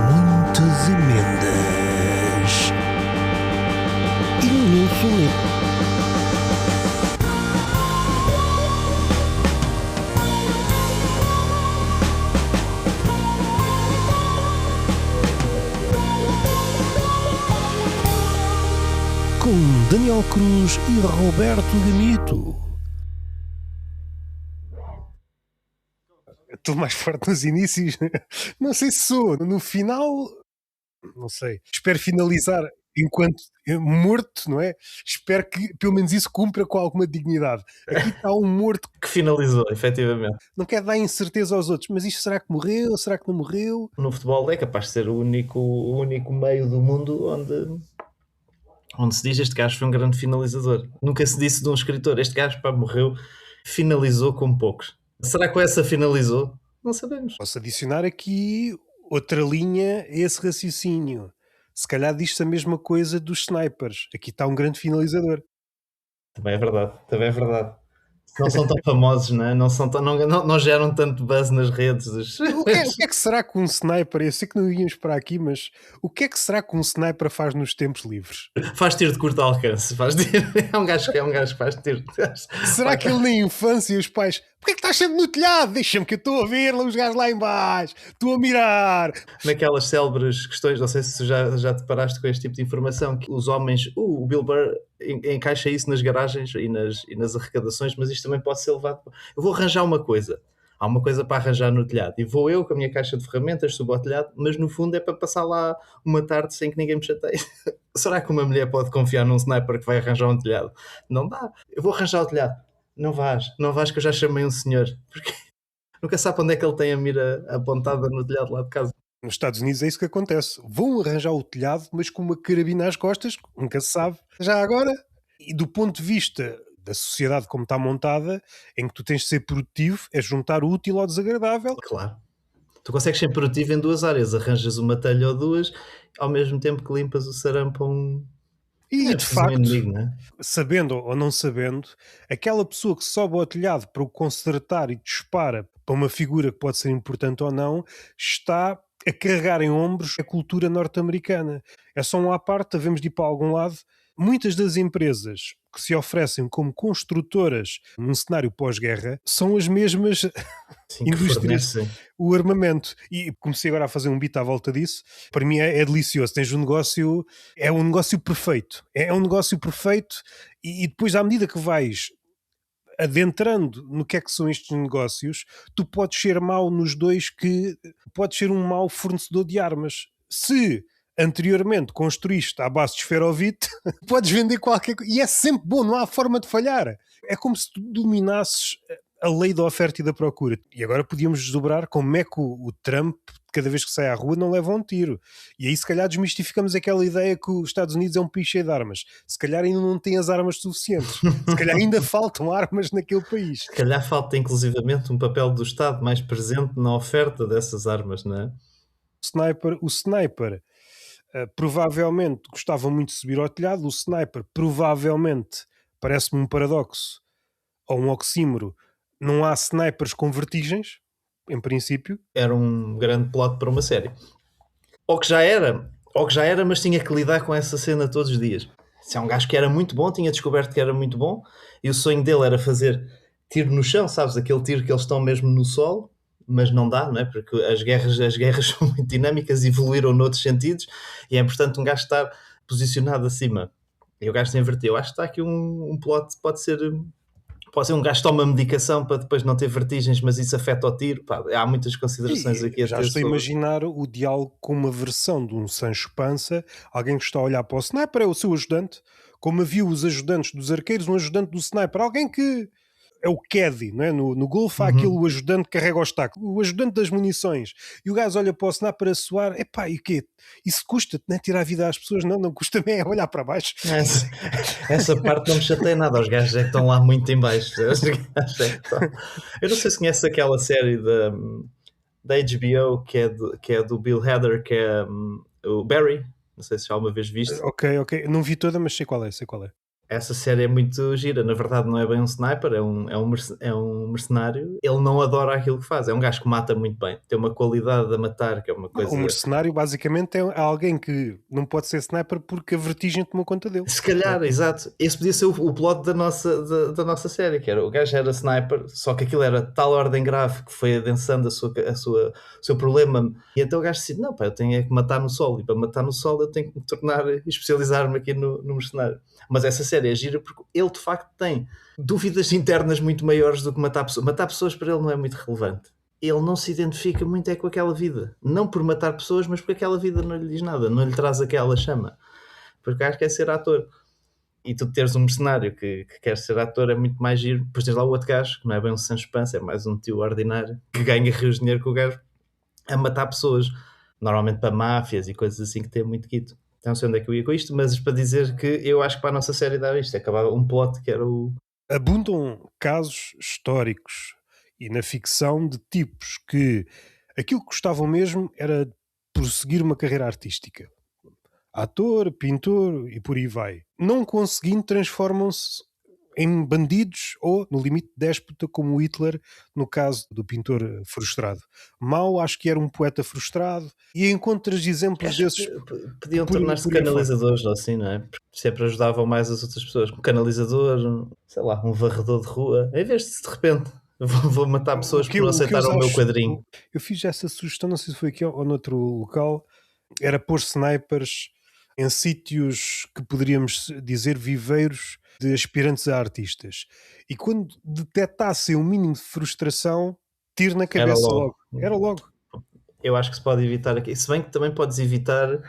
Muitas emendas e nenhum soneto. Com Daniel Cruz e Roberto Gamito. Estou mais forte nos inícios. Não sei se sou. No final, não sei. Espero finalizar enquanto morto, não é? Espero que pelo menos isso cumpra com alguma dignidade. Aqui está um morto que finalizou, efetivamente. Não quer dar incerteza aos outros, mas isto será que morreu? Será que não morreu? No futebol é capaz de ser o único meio do mundo onde se diz este gajo foi um grande finalizador. Nunca se disse de um escritor, este gajo morreu, finalizou como poucos. Será que com essa finalizou? Não sabemos. Posso adicionar aqui outra linha a esse raciocínio. Se calhar diz-se a mesma coisa dos snipers. Aqui está um grande finalizador. Também é verdade. Não são tão famosos, não é? Não geram tanto buzz nas redes. O que é que será que um sniper, eu sei que não íamos para aqui, mas o que é que será que um sniper faz nos tempos livres? Faz tiro de curto alcance. É um gajo que faz tiro. Será que ele na infância os pais... Porquê é que estás sempre no telhado? Deixa-me que eu estou a ver os gajos lá em baixo. Estou a mirar. Naquelas célebres questões, não sei se já te paraste com este tipo de informação, que os homens... o Bill Burr encaixa isso nas garagens e nas arrecadações, mas isto também pode ser levado... Eu vou arranjar uma coisa. Há uma coisa para arranjar no telhado. E vou eu com a minha caixa de ferramentas, subo ao telhado, mas no fundo é para passar lá uma tarde sem que ninguém me chateie. Será que uma mulher pode confiar num sniper que vai arranjar um telhado? Não dá. Eu vou arranjar o telhado. Não vais que eu já chamei um senhor. Porque nunca sabe onde é que ele tem a mira apontada no telhado lá de casa. Nos Estados Unidos é isso que acontece. Vão arranjar o telhado, mas com uma carabina às costas, nunca se sabe. Já agora, e do ponto de vista da sociedade como está montada, em que tu tens de ser produtivo, é juntar o útil ao desagradável. Claro. Tu consegues ser produtivo em duas áreas. Arranjas uma telha ou duas, ao mesmo tempo que limpas o sarampo a um... E de facto, sabendo ou não sabendo, aquela pessoa que sobe ao telhado para o consertar e dispara para uma figura que pode ser importante ou não, está a carregar em ombros a cultura norte-americana. É só um à parte, devemos de ir para algum lado. Muitas das empresas que se oferecem como construtoras num cenário pós-guerra são as mesmas indústrias, o armamento. E comecei agora a fazer um beat à volta disso. Para mim é delicioso. Tens um negócio, é um negócio perfeito. É um negócio perfeito e depois, à medida que vais adentrando no que é que são estes negócios, tu podes ser mau nos dois, que podes ser um mau fornecedor de armas. Se anteriormente construíste à base de esferovite, podes vender qualquer coisa. E é sempre bom, não há forma de falhar. É como se tu dominasses a lei da oferta e da procura. E agora podíamos desdobrar como é que o Trump, cada vez que sai à rua, não leva um tiro. E aí se calhar desmistificamos aquela ideia que os Estados Unidos é um país cheio de armas. Se calhar ainda não tem as armas suficientes. Se calhar ainda faltam armas naquele país. Se calhar falta inclusivamente um papel do Estado mais presente na oferta dessas armas, não é? O sniper provavelmente gostava muito de subir ao telhado. O sniper provavelmente, parece-me um paradoxo ou um oxímoro, não há snipers com vertigens, em princípio. Era um grande plot para uma série. Ou que já era, mas tinha que lidar com essa cena todos os dias. Se é um gajo que era muito bom, tinha descoberto que era muito bom, e o sonho dele era fazer tiro no chão, sabes? Aquele tiro que eles estão mesmo no solo, mas não dá, não é? Porque as guerras são muito dinâmicas, evoluíram noutros sentidos, e é importante um gajo estar posicionado acima. E o gajo se inverteu. Acho que está aqui um plot, pode ser um gajo que toma medicação para depois não ter vertigens, mas isso afeta o tiro. Pá, há muitas considerações aqui a já ter. estou a imaginar o diálogo com uma versão de um Sancho Panza, alguém que está a olhar para o sniper, é o seu ajudante, como havia os ajudantes dos arqueiros, um ajudante do sniper, alguém que é o caddy, não é? No golfe há aquele ajudante que carrega o obstáculo, o ajudante das munições, e o gajo olha para o sniper a suar, epá, e o quê? Isso custa-te, não é? Tirar a vida às pessoas? Não custa-me, é olhar para baixo. Essa parte não me chateia nada, os gajos é que estão lá muito em baixo. Eu não sei se conheces aquela série da HBO, que é do Bill Hader, que é o Barry. Não sei se já uma vez viste. Ok. Não vi toda, mas sei qual é. Essa série é muito gira. Na verdade, não é bem um sniper, é um mercenário. Ele não adora aquilo que faz. É um gajo que mata muito bem. Tem uma qualidade a matar que é uma coisa. Um mercenário, basicamente, é alguém que não pode ser sniper porque a vertigem tomou conta dele. Se calhar, exato. Esse podia ser o plot da nossa série, que era o gajo era sniper, só que aquilo era de tal ordem grave que foi adensando o seu problema. E então o gajo disse: não, pá, eu tenho é que matar no sol. E para matar no sol eu tenho que me especializar-me aqui no mercenário. Mas essa série é gira porque ele de facto tem dúvidas internas muito maiores do que matar pessoas. Matar pessoas para ele não é muito relevante. Ele não se identifica muito com aquela vida. Não por matar pessoas, mas porque aquela vida não lhe diz nada, não lhe traz aquela chama. Porque acho que é ser ator. E tu teres um mercenário que quer ser ator é muito mais giro. Depois tens lá o outro gajo, que não é bem um sem chance, é mais um tio ordinário, que ganha rios de dinheiro com o gajo a matar pessoas. Normalmente para máfias e coisas assim que tem muito guito. Então não sei onde é que eu ia com isto, mas para dizer que eu acho que para a nossa série dava isto. Acabava um plot que era o... Abundam casos históricos e na ficção de tipos que aquilo que gostavam mesmo era prosseguir uma carreira artística. Ator, pintor e por aí vai. Não conseguindo, transformam-se em bandidos ou, no limite, déspota, como o Hitler, no caso do pintor frustrado. Mao, acho que era um poeta frustrado, e encontras exemplos desses. Podiam tornar-se canalizadores ou assim, não é? Porque sempre ajudavam mais as outras pessoas. Um canalizador, sei lá, um varredor de rua. Em vez de repente, vou matar pessoas por não aceitaram o meu quadrinho. Eu fiz essa sugestão, não sei se foi aqui ou noutro local, era pôr snipers em sítios que poderíamos dizer viveiros de aspirantes a artistas. E quando detectassem um mínimo de frustração, tiro na cabeça logo. Era logo. Eu acho que se pode evitar aqui. Se bem que também podes evitar,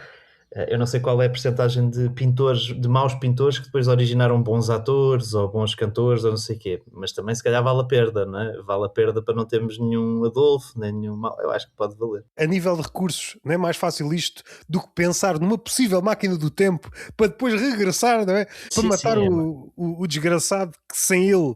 eu não sei qual é a percentagem de pintores, de maus pintores que depois originaram bons atores ou bons cantores ou não sei o quê, mas também se calhar vale a perda, não é? Vale a perda para não termos nenhum Adolfo, nem nenhum mau. Eu acho que pode valer. A nível de recursos, não é mais fácil isto do que pensar numa possível máquina do tempo para depois regressar, não é? Para matar o desgraçado que sem ele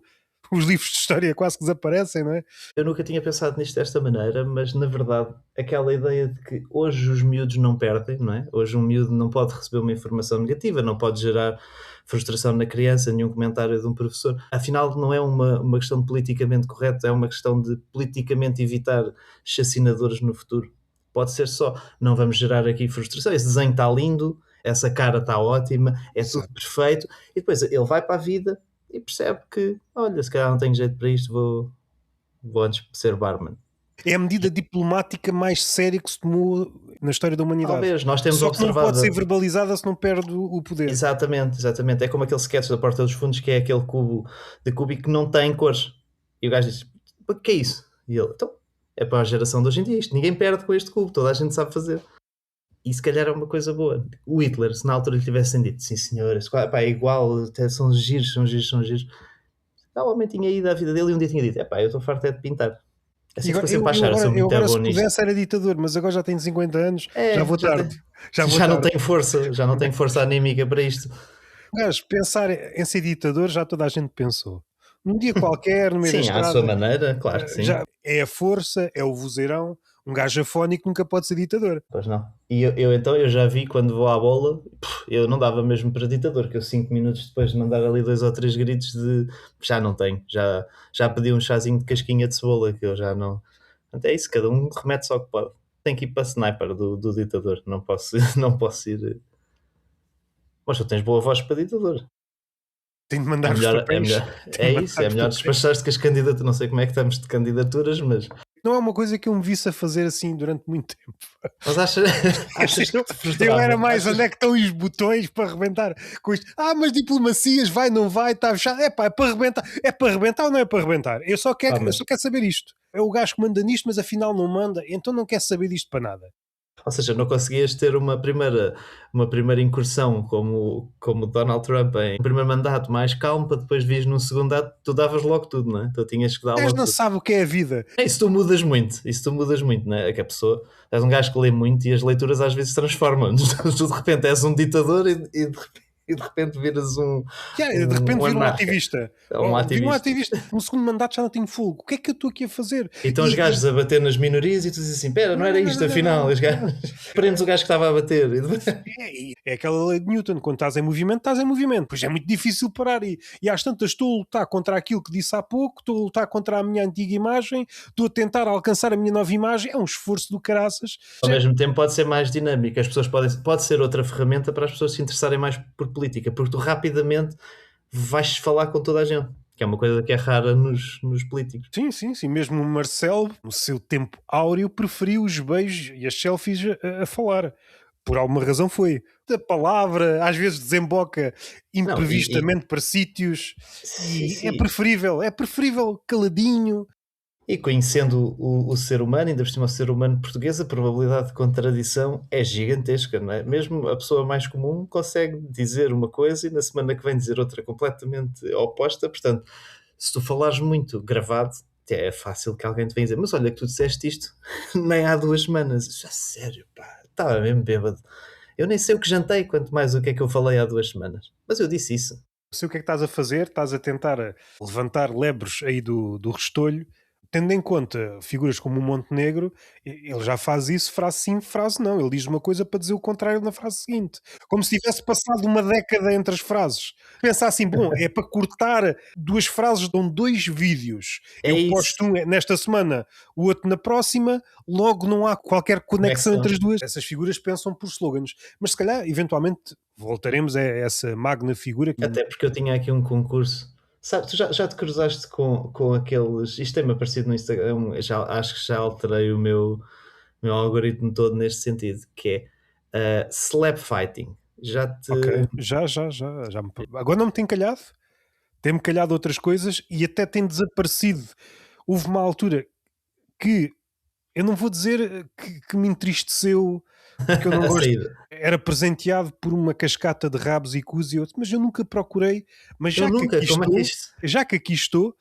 os livros de história quase que desaparecem, não é? Eu nunca tinha pensado nisto desta maneira, mas na verdade aquela ideia de que hoje os miúdos não perdem, não é? Hoje um miúdo não pode receber uma informação negativa, não pode gerar frustração na criança, nenhum comentário de um professor. Afinal, não é uma questão de politicamente correto, é uma questão de politicamente evitar chacinadores no futuro. Pode ser só, não vamos gerar aqui frustração, esse desenho está lindo, essa cara está ótima, é tudo perfeito, e depois ele vai para a vida e percebe que, olha, se calhar não tenho jeito para isto, vou antes ser barman. É a medida diplomática mais séria que se tomou na história da humanidade. Talvez, nós temos só observado... que não pode ser verbalizada se não perde o poder. Exatamente. É como aquele sketch da Porta dos Fundos, que é aquele cubo de Cúbico que não tem cores. E o gajo diz, o que é isso? E ele, então, é para a geração de hoje em dia, isto ninguém perde com este cubo, toda a gente sabe fazer. E se calhar é uma coisa boa. O Hitler, se na altura lhe tivessem dito, sim senhor, é igual, até são giros. O homem tinha ido à vida dele e um dia tinha dito, eu estou farto de pintar. Assim ficou sempre a achar, sou muito bom nisto. Se pudesse era ditador, mas agora já tenho 50 anos, já vou tarde. Já não tenho força anímica para isto. Gajo, pensar em ser ditador já toda a gente pensou. Num dia qualquer, no meio da estrada. Sim, à sua maneira, claro que sim. Já é a força, é o vozeirão. Um gajo afónico nunca pode ser ditador. Pois não. E eu já vi quando vou à bola, eu não dava mesmo para ditador, que eu 5 minutos depois de mandar ali 2 ou 3 gritos de já não tenho, já pedi um chazinho de casquinha de cebola, que eu já não. É isso, cada um remete só que pode. Tem que ir para sniper do ditador, não posso ir. Mas tu tens boa voz para ditador. Tenho de mandar os papéis. É melhor despachar-te com as candidaturas. Não sei como é que estamos de candidaturas, mas... Não é uma coisa que eu me visse a fazer assim durante muito tempo. Mas achas que te frustrava? Eu era mais onde é que estão os botões para arrebentar com isto. Mas diplomacias, vai, não vai, está fechado. É para arrebentar. É para arrebentar ou não é para arrebentar? Eu só quero saber isto. É o gajo que manda nisto, mas afinal não manda, então não quer saber disto para nada. Ou seja, não conseguias ter uma primeira incursão como Donald Trump em primeiro mandato mais calmo, para depois vires num segundo mandato, tu davas logo tudo, não é? Tu tinhas que dar logo tudo. Não sabe o que é a vida. Isso tu mudas muito, não é? É que a pessoa, és um gajo que lê muito e as leituras às vezes transformam. Tu de repente és um ditador e de repente e de repente viras um de repente vir um anarca. ativista. Um Vir um ativista. ativista. No segundo mandato já não tenho fogo. O que é que eu estou aqui a fazer? E estão os gajos a bater nas minorias e tu dizes assim, espera, não era isto afinal. Os gajos prendes o gajo que estava a bater. É aquela lei de Newton, quando estás em movimento. Pois é muito difícil parar. E às tantas estou a lutar contra aquilo que disse há pouco, estou a lutar contra a minha antiga imagem, estou a tentar alcançar a minha nova imagem. É um esforço do caraças. Ao mesmo tempo pode ser mais dinâmico. As pessoas pode ser outra ferramenta para as pessoas se interessarem mais por política, porque tu rapidamente vais falar com toda a gente, que é uma coisa que é rara nos políticos. Sim. Mesmo o Marcelo, no seu tempo áureo, preferiu os beijos e as selfies a falar. Por alguma razão foi. A palavra às vezes desemboca imprevistamente para sítios e é preferível caladinho. E conhecendo o ser humano, ainda por cima o ser humano português, a probabilidade de contradição é gigantesca, não é? Mesmo a pessoa mais comum consegue dizer uma coisa e na semana que vem dizer outra completamente oposta. Portanto, se tu falares muito gravado, é fácil que alguém te venha dizer, mas olha que tu disseste isto nem há 2 semanas. Isso é sério, pá, estava mesmo bêbado. Eu nem sei o que jantei, quanto mais o que é que eu falei há 2 semanas. Mas eu disse isso. Sei o que é que estás a fazer, estás a tentar levantar lebres aí do restolho, tendo em conta figuras como o Montenegro, ele já faz isso, frase sim, frase não. Ele diz uma coisa para dizer o contrário na frase seguinte. Como se tivesse passado uma década entre as frases. Pensa assim, bom, é para cortar 2 frases, dão 2 vídeos. É Eu posto um nesta semana, o outro na próxima, logo não há qualquer conexão entre as duas. Essas figuras pensam por slogans. Mas se calhar, eventualmente, voltaremos a essa magna figura. Até porque eu tinha aqui um concurso. Sabe, tu já te cruzaste com aqueles. Isto tem-me aparecido no Instagram, acho que já alterei o meu algoritmo todo neste sentido, que é slap fighting. Já te. Ok, já. Agora não me tem calhado. Tem-me calhado outras coisas e até tem desaparecido. Houve uma altura que eu não vou dizer que me entristeceu, porque eu não gosto. Era presenteado por uma cascata de rabos e cus e outros, mas eu nunca procurei. Mas já que aqui estou,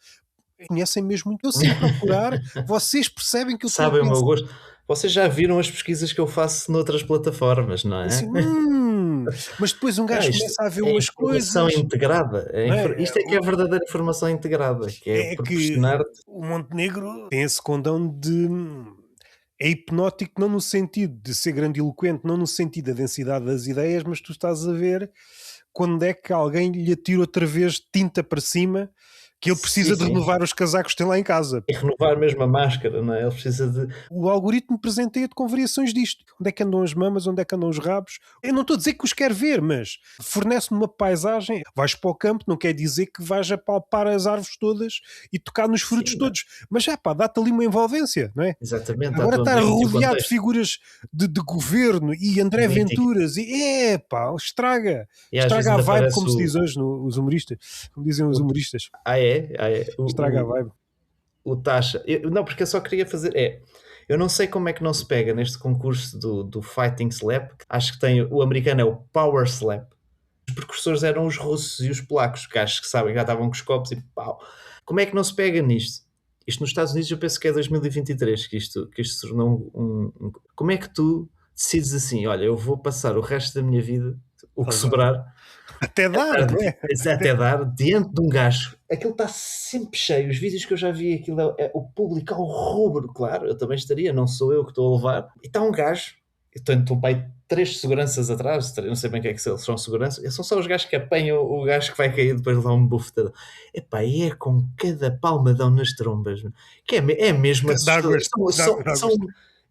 conhecem mesmo muito. Eu sem procurar, vocês percebem que eu estou a Sabem o pensar. meu gosto. Vocês já viram as pesquisas que eu faço noutras plataformas, não é? Assim, mas depois um gajo começa a ver umas informação coisas. integrada. Isto é que é a verdadeira informação integrada, que é proporcionar-te. O Montenegro tem esse condão de. É hipnótico, não no sentido de ser grandiloquente, não no sentido da densidade das ideias, mas tu estás a ver quando é que alguém lhe atira outra vez tinta para cima, que ele precisa de renovar os casacos que tem lá em casa. E renovar mesmo a máscara, não é? Ele precisa de... O algoritmo presenteia-te com variações disto. Onde é que andam as mamas, onde é que andam os rabos. Eu não estou a dizer que os quero ver, mas fornece-me uma paisagem. Vais para o campo, não quer dizer que vais a palpar as árvores todas e tocar nos frutos todos. Mas já pá, dá-te ali uma envolvência, não é? Exatamente. Agora está rodeado de figuras de governo e André Venturas e estraga a vibe, como se diz hoje os humoristas, como dizem os humoristas. Estraga a vibe. O Taxa, não, porque eu só queria fazer, eu não sei como é que não se pega neste concurso do Fighting Slap. Acho que tem, o americano é o Power Slap. Os precursores eram os russos e os polacos, que acho que sabem, já estavam com os copos e pau. Como é que não se pega nisto? Isto nos Estados Unidos eu penso que é 2023 que isto se tornou Como é que tu decides assim, olha, eu vou passar o resto da minha vida, o que sobrar, até dar, não é? Até dar, diante de um gajo. Aquilo está sempre cheio. Os vídeos que eu já vi, aquilo é o público ao rubro, claro, eu também estaria, não sou eu que estou a levar. E está um gajo, estou pai 3 seguranças atrás, não sei bem o que é que são seguranças, são só os gajos que apanham o gajo que vai cair depois de dar um bufetadão. Epá, e é com cada palmadão nas trombas, que é mesmo assustador.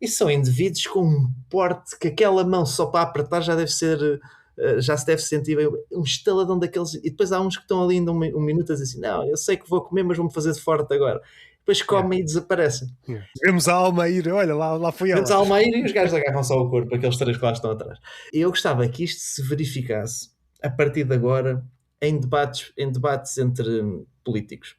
São indivíduos com um porte que aquela mão só para apertar já se deve sentir um estaladão daqueles, e depois há uns que estão ali ainda um minuto a dizer assim, não, eu sei que vou comer, mas vou-me fazer de forte agora. Depois comem e desaparecem. Vemos a alma a ir, olha, lá foi ela. Vemos a alma a ir e os gajos agarram só o corpo, aqueles 3 que lá estão atrás. E eu gostava que isto se verificasse, a partir de agora, em debates entre políticos.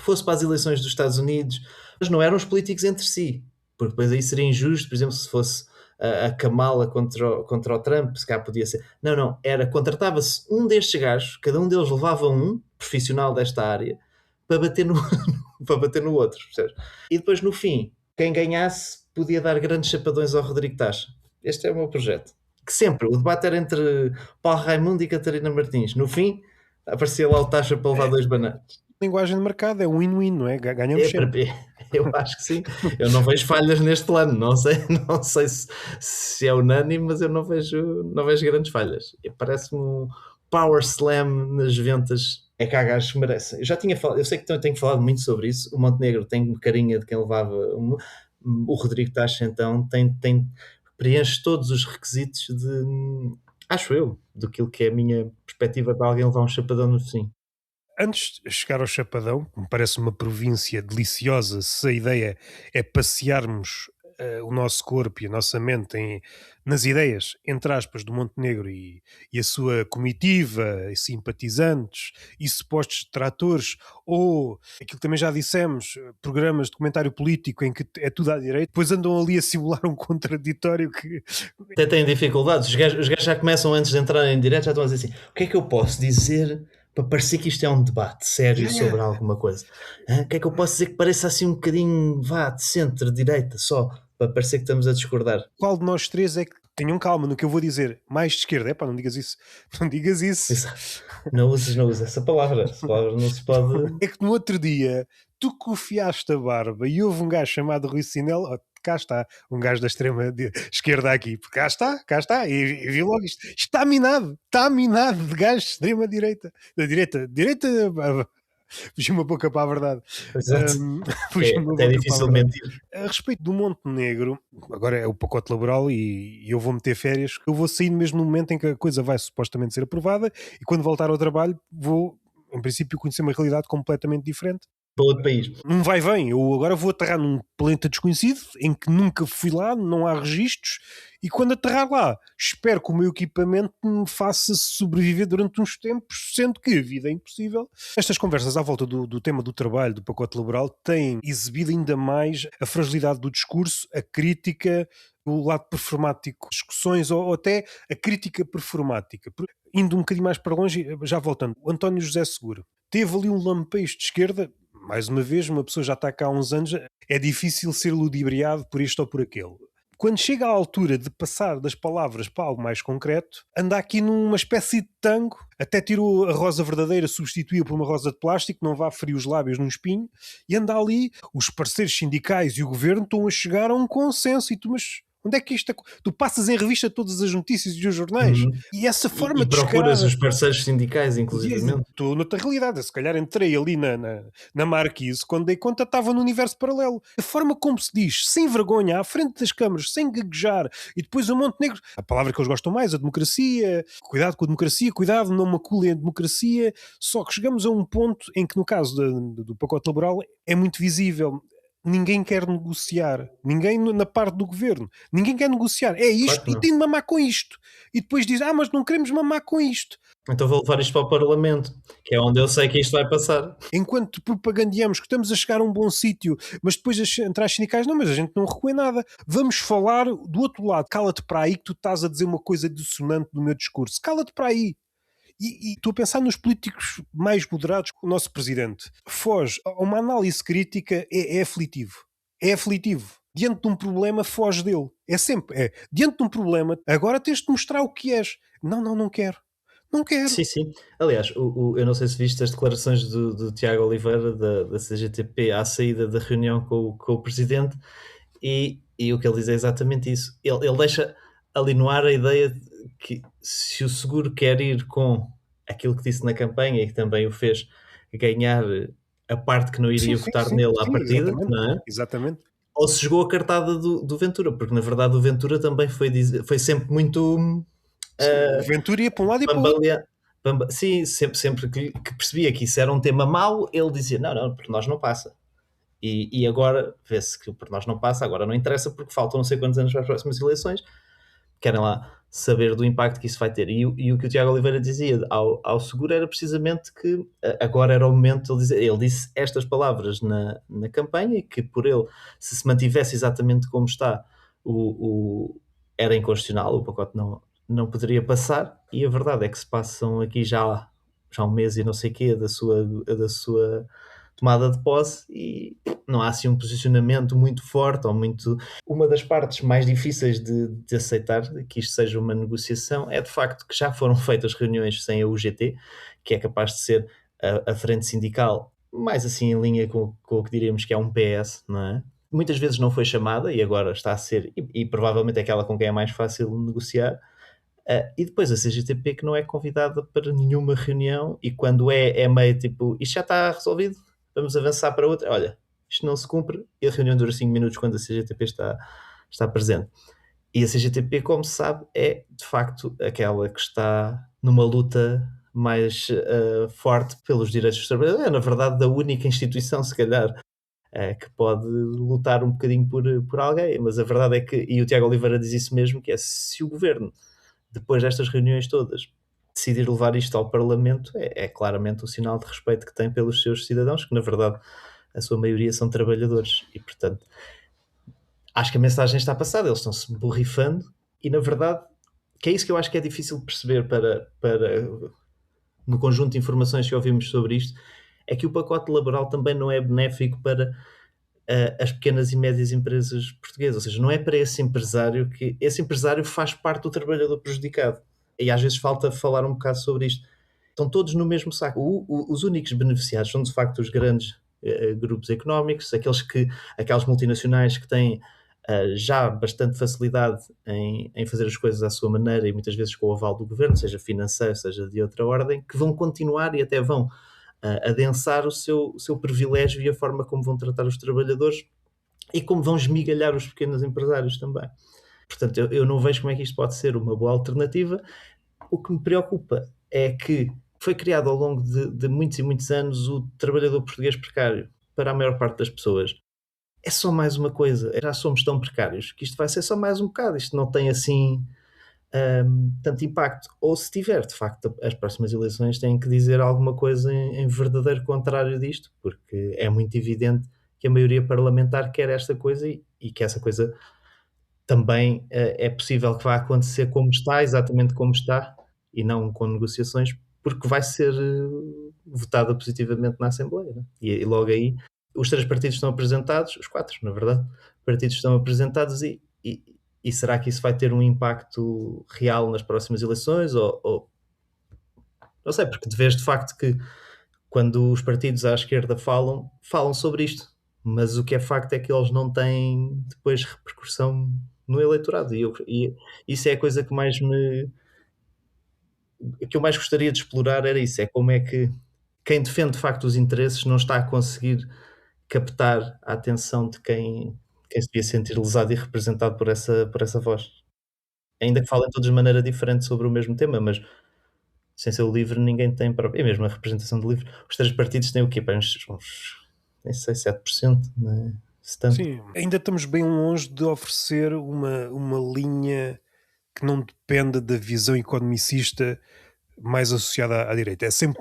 Fosse para as eleições dos Estados Unidos, mas não eram os políticos entre si, porque depois aí seria injusto, por exemplo, se fosse a Kamala contra o Trump, se cá podia ser. Não, contratava-se um destes gajos, cada um deles levava um profissional desta área para bater no outro, percebes? E depois no fim, quem ganhasse podia dar grandes chapadões ao Rodrigo Taxa. Este é o meu projeto. que sempre, o debate era entre Paulo Raimundo e Catarina Martins. No fim, aparecia lá o Taxa para levar 2 bananas. Linguagem de mercado é um win-win, não é? Ganhamos sempre. Eu acho que sim. Eu não vejo falhas neste plano. Não sei se é unânime, mas eu não vejo grandes falhas. Parece-me um power slam nas ventas. É que há gajos que merecem. Eu já tinha falado, eu sei que tenho falado muito sobre isso. O Montenegro tem carinha de quem levava. O Rodrigo Taxa, então, preenche todos os requisitos acho eu, daquilo que é a minha perspectiva para alguém levar um chapadão no fim. Antes de chegar ao Chapadão, que me parece uma província deliciosa, se a ideia é passearmos o nosso corpo e a nossa mente nas ideias, entre aspas, do Montenegro e a sua comitiva, e simpatizantes e supostos detratores, ou aquilo que também já dissemos, programas de comentário político em que é tudo à direita, depois andam ali a simular um contraditório que... Até têm dificuldades. Os gajos já começam, antes de entrar em direto, já estão a dizer assim: o que é que eu posso dizer para parecer que isto é um debate sério sobre alguma coisa? O que é que eu posso dizer que pareça assim um bocadinho, de centro-direita só, para parecer que estamos a discordar? Qual de nós três é que... Tenham calma no que eu vou dizer. Mais de esquerda. Não digas isso. Não digas isso. Exato. Não uses essa palavra. Essa palavra não se pode... É que no outro dia, tu cofiaste a barba e houve um gajo chamado Rui Sinel... cá está, um gajo da extrema esquerda aqui. Cá está. E vi logo isto. Está minado de gajo de extrema direita. Da direita... Fugi uma boca para a verdade. É difícil mentir. A respeito do Montenegro, agora é o pacote laboral e eu vou meter férias. Eu vou sair mesmo no momento em que a coisa vai supostamente ser aprovada e quando voltar ao trabalho vou, em princípio, conhecer uma realidade completamente diferente. Para outro país. Não vai bem, eu agora vou aterrar num planeta desconhecido em que nunca fui lá, não há registros, e quando aterrar lá, espero que o meu equipamento me faça sobreviver durante uns tempos, sendo que a vida é impossível. Estas conversas à volta do tema do trabalho, do pacote laboral, têm exibido ainda mais a fragilidade do discurso, a crítica, o lado performático, discussões ou até a crítica performática. Indo um bocadinho mais para longe, já voltando, o António José Seguro teve ali um lampejo de esquerda. Mais uma vez, uma pessoa já está cá há uns anos, é difícil ser ludibriado por isto ou por aquele. Quando chega à altura de passar das palavras para algo mais concreto, anda aqui numa espécie de tango, até tirou a rosa verdadeira, substituiu por uma rosa de plástico, não vá ferir os lábios num espinho, e anda ali, os parceiros sindicais e o governo estão a chegar a um consenso, e tu, mas... onde é que isto... Tu passas em revista todas as notícias e os jornais e essa forma de procuras os parceiros sindicais, inclusivamente. Estou noutra realidade. Se calhar entrei ali na Marquise, quando dei conta estava no universo paralelo. A forma como se diz, sem vergonha, à frente das câmaras, sem gaguejar, e depois o Montenegro, a palavra que eles gostam mais, a democracia, cuidado com a democracia, cuidado, não maculem a democracia. Só que chegamos a um ponto em que, no caso do pacote laboral, é muito visível. Ninguém quer negociar, ninguém na parte do governo, ninguém quer negociar, é isto, claro, e tem de mamar com isto, e depois diz, mas não queremos mamar com isto. Então vou levar isto para o Parlamento, que é onde eu sei que isto vai passar. Enquanto propagandeamos que estamos a chegar a um bom sítio, mas depois as centrais sindicais, não, mas a gente não recua nada. Vamos falar do outro lado, cala-te para aí que tu estás a dizer uma coisa dissonante do meu discurso, cala-te para aí. E estou a pensar nos políticos mais moderados. O nosso presidente foge a uma análise crítica, é aflitivo. É aflitivo. Diante de um problema, foge dele. É sempre. Diante de um problema, agora tens de mostrar o que és. Não quero. Não quero. Sim. Aliás, eu não sei se viste as declarações do Tiago Oliveira, da CGTP, à saída da reunião com o presidente, e o que ele diz é exatamente isso. Ele deixa ali no ar a ideia de que se o Seguro quer ir com aquilo que disse na campanha e que também o fez ganhar a parte que não iria votar nele à partida, não é? Exatamente. Ou se jogou a cartada do Ventura, porque na verdade o Ventura também foi sempre muito... o Ventura ia para um lado e para o outro. Sim, sempre que percebia que isso era um tema mau, ele dizia, não, por nós não passa. E agora vê-se que por nós não passa, agora não interessa porque faltam não sei quantos anos para as próximas eleições, querem lá saber do impacto que isso vai ter. E o que o Tiago Oliveira dizia ao Seguro era precisamente que agora era o momento de ele disse estas palavras na campanha e que por ele, se mantivesse exatamente como está, era inconstitucional, o pacote não poderia passar, e a verdade é que se passam aqui já um mês e não sei o quê da sua tomada de posse e não há assim um posicionamento muito forte ou muito... Uma das partes mais difíceis de aceitar que isto seja uma negociação é de facto que já foram feitas reuniões sem a UGT, que é capaz de ser a frente sindical mais assim em linha com o que diríamos que é um PS, não é? Muitas vezes não foi chamada e agora está a ser, e provavelmente é aquela com quem é mais fácil negociar. E depois a CGTP que não é convidada para nenhuma reunião e quando é meio tipo, isto já está resolvido, vamos avançar para outra. Olha, isto não se cumpre e a reunião dura 5 minutos quando a CGTP está presente. E a CGTP, como se sabe, é de facto aquela que está numa luta mais forte pelos direitos dos trabalhadores. É, na verdade, a única instituição, se calhar, que pode lutar um bocadinho por alguém. Mas a verdade é que, e o Tiago Oliveira diz isso mesmo, que é se o governo, depois destas reuniões todas, decidir levar isto ao Parlamento, é claramente o sinal de respeito que tem pelos seus cidadãos, que na verdade a sua maioria são trabalhadores. E, portanto, acho que a mensagem está passada, eles estão-se borrifando e, na verdade, que é isso que eu acho que é difícil de perceber no conjunto de informações que ouvimos sobre isto, é que o pacote laboral também não é benéfico para as pequenas e médias empresas portuguesas, ou seja, não é para esse empresário que... Esse empresário faz parte do trabalhador prejudicado. E às vezes falta falar um bocado sobre isto. Estão todos no mesmo saco. Os únicos beneficiados são de facto os grandes grupos económicos, aquelas multinacionais que têm já bastante facilidade em fazer as coisas à sua maneira e muitas vezes com o aval do governo, seja financeiro, seja de outra ordem, que vão continuar e até vão adensar o seu privilégio e a forma como vão tratar os trabalhadores e como vão esmigalhar os pequenos empresários também. Portanto, eu não vejo como é que isto pode ser uma boa alternativa. O que me preocupa é que foi criado ao longo de muitos e muitos anos o trabalhador português precário para a maior parte das pessoas. É só mais uma coisa, já somos tão precários que isto vai ser só mais um bocado, isto não tem assim tanto impacto. Ou se tiver, de facto, as próximas eleições têm que dizer alguma coisa em verdadeiro contrário disto, porque é muito evidente que a maioria parlamentar quer esta coisa e que essa coisa também é possível que vá acontecer como está, exatamente como está, e não com negociações, porque vai ser votada positivamente na Assembleia. Né? E logo aí, os 3 partidos estão apresentados, os 4, na verdade, partidos estão apresentados e será que isso vai ter um impacto real nas próximas eleições? Ou não sei, porque de vez de facto que quando os partidos à esquerda falam sobre isto, mas o que é facto é que eles não têm depois repercussão no eleitorado. E isso é a coisa que eu mais gostaria de explorar era isso, é como é que quem defende de facto os interesses não está a conseguir captar a atenção de quem se devia sentir lesado e representado por essa voz. Ainda que falem todos de maneira diferente sobre o mesmo tema, mas sem ser o LIVRE ninguém tem próprio... E mesmo a representação do LIVRE, os 3 partidos têm o quê? Pá, nem sei, 7%, né? Se tanto. Sim, ainda estamos bem longe de oferecer uma linha que não dependa da visão economicista mais associada à direita. É sempre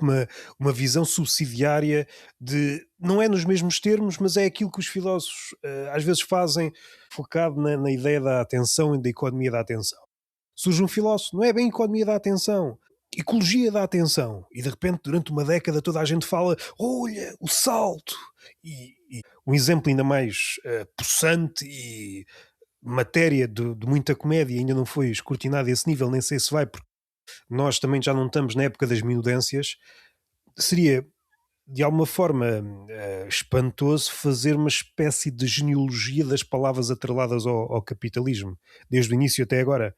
uma visão subsidiária de... Não é nos mesmos termos, mas é aquilo que os filósofos às vezes fazem, focado na ideia da atenção e da economia da atenção. Surge um filósofo, não é bem economia da atenção, ecologia da atenção. E de repente, durante uma década, toda a gente fala, olha, o salto. E um exemplo ainda mais possante e matéria de muita comédia, ainda não foi escrutinado a esse nível, nem sei se vai, porque nós também já não estamos na época das minudências, seria de alguma forma espantoso fazer uma espécie de genealogia das palavras atreladas ao capitalismo, desde o início até agora.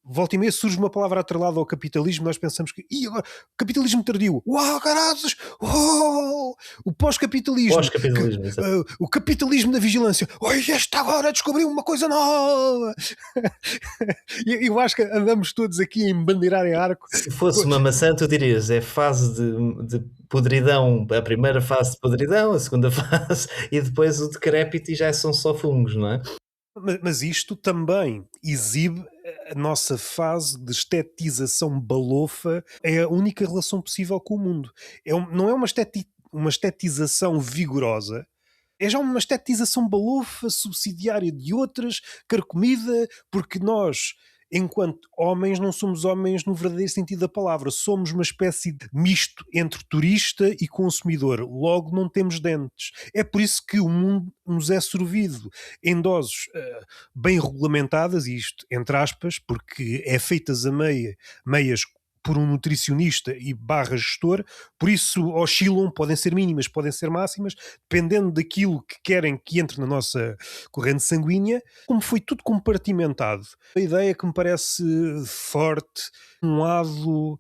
Volta e meia surge uma palavra atrelada ao capitalismo, nós pensamos que agora, capitalismo tardio, uau, carazes, uau, o pós-capitalismo, Pós-capitalismo, exato. o capitalismo da vigilância, oi, este agora descobriu uma coisa nova. Eu acho que andamos todos aqui a embandeirar em arco. Se fosse uma maçã, tu dirias, é fase de podridão, a primeira fase de podridão, a segunda fase, e depois o decrépito e já são só fungos, não é? Mas isto também exibe a nossa fase de estetização balofa. É a única relação possível com o mundo. Não é uma estetização vigorosa, é já uma estetização balofa subsidiária de outras, carcomida, porque nós, enquanto homens não somos homens no verdadeiro sentido da palavra, somos uma espécie de misto entre turista e consumidor, logo não temos dentes. É por isso que o mundo nos é servido em doses bem regulamentadas, e isto entre aspas, porque é feitas a meias por um nutricionista e barra gestor, por isso oscilam, podem ser mínimas, podem ser máximas, dependendo daquilo que querem que entre na nossa corrente sanguínea. Como foi tudo compartimentado, a ideia que me parece forte, um lado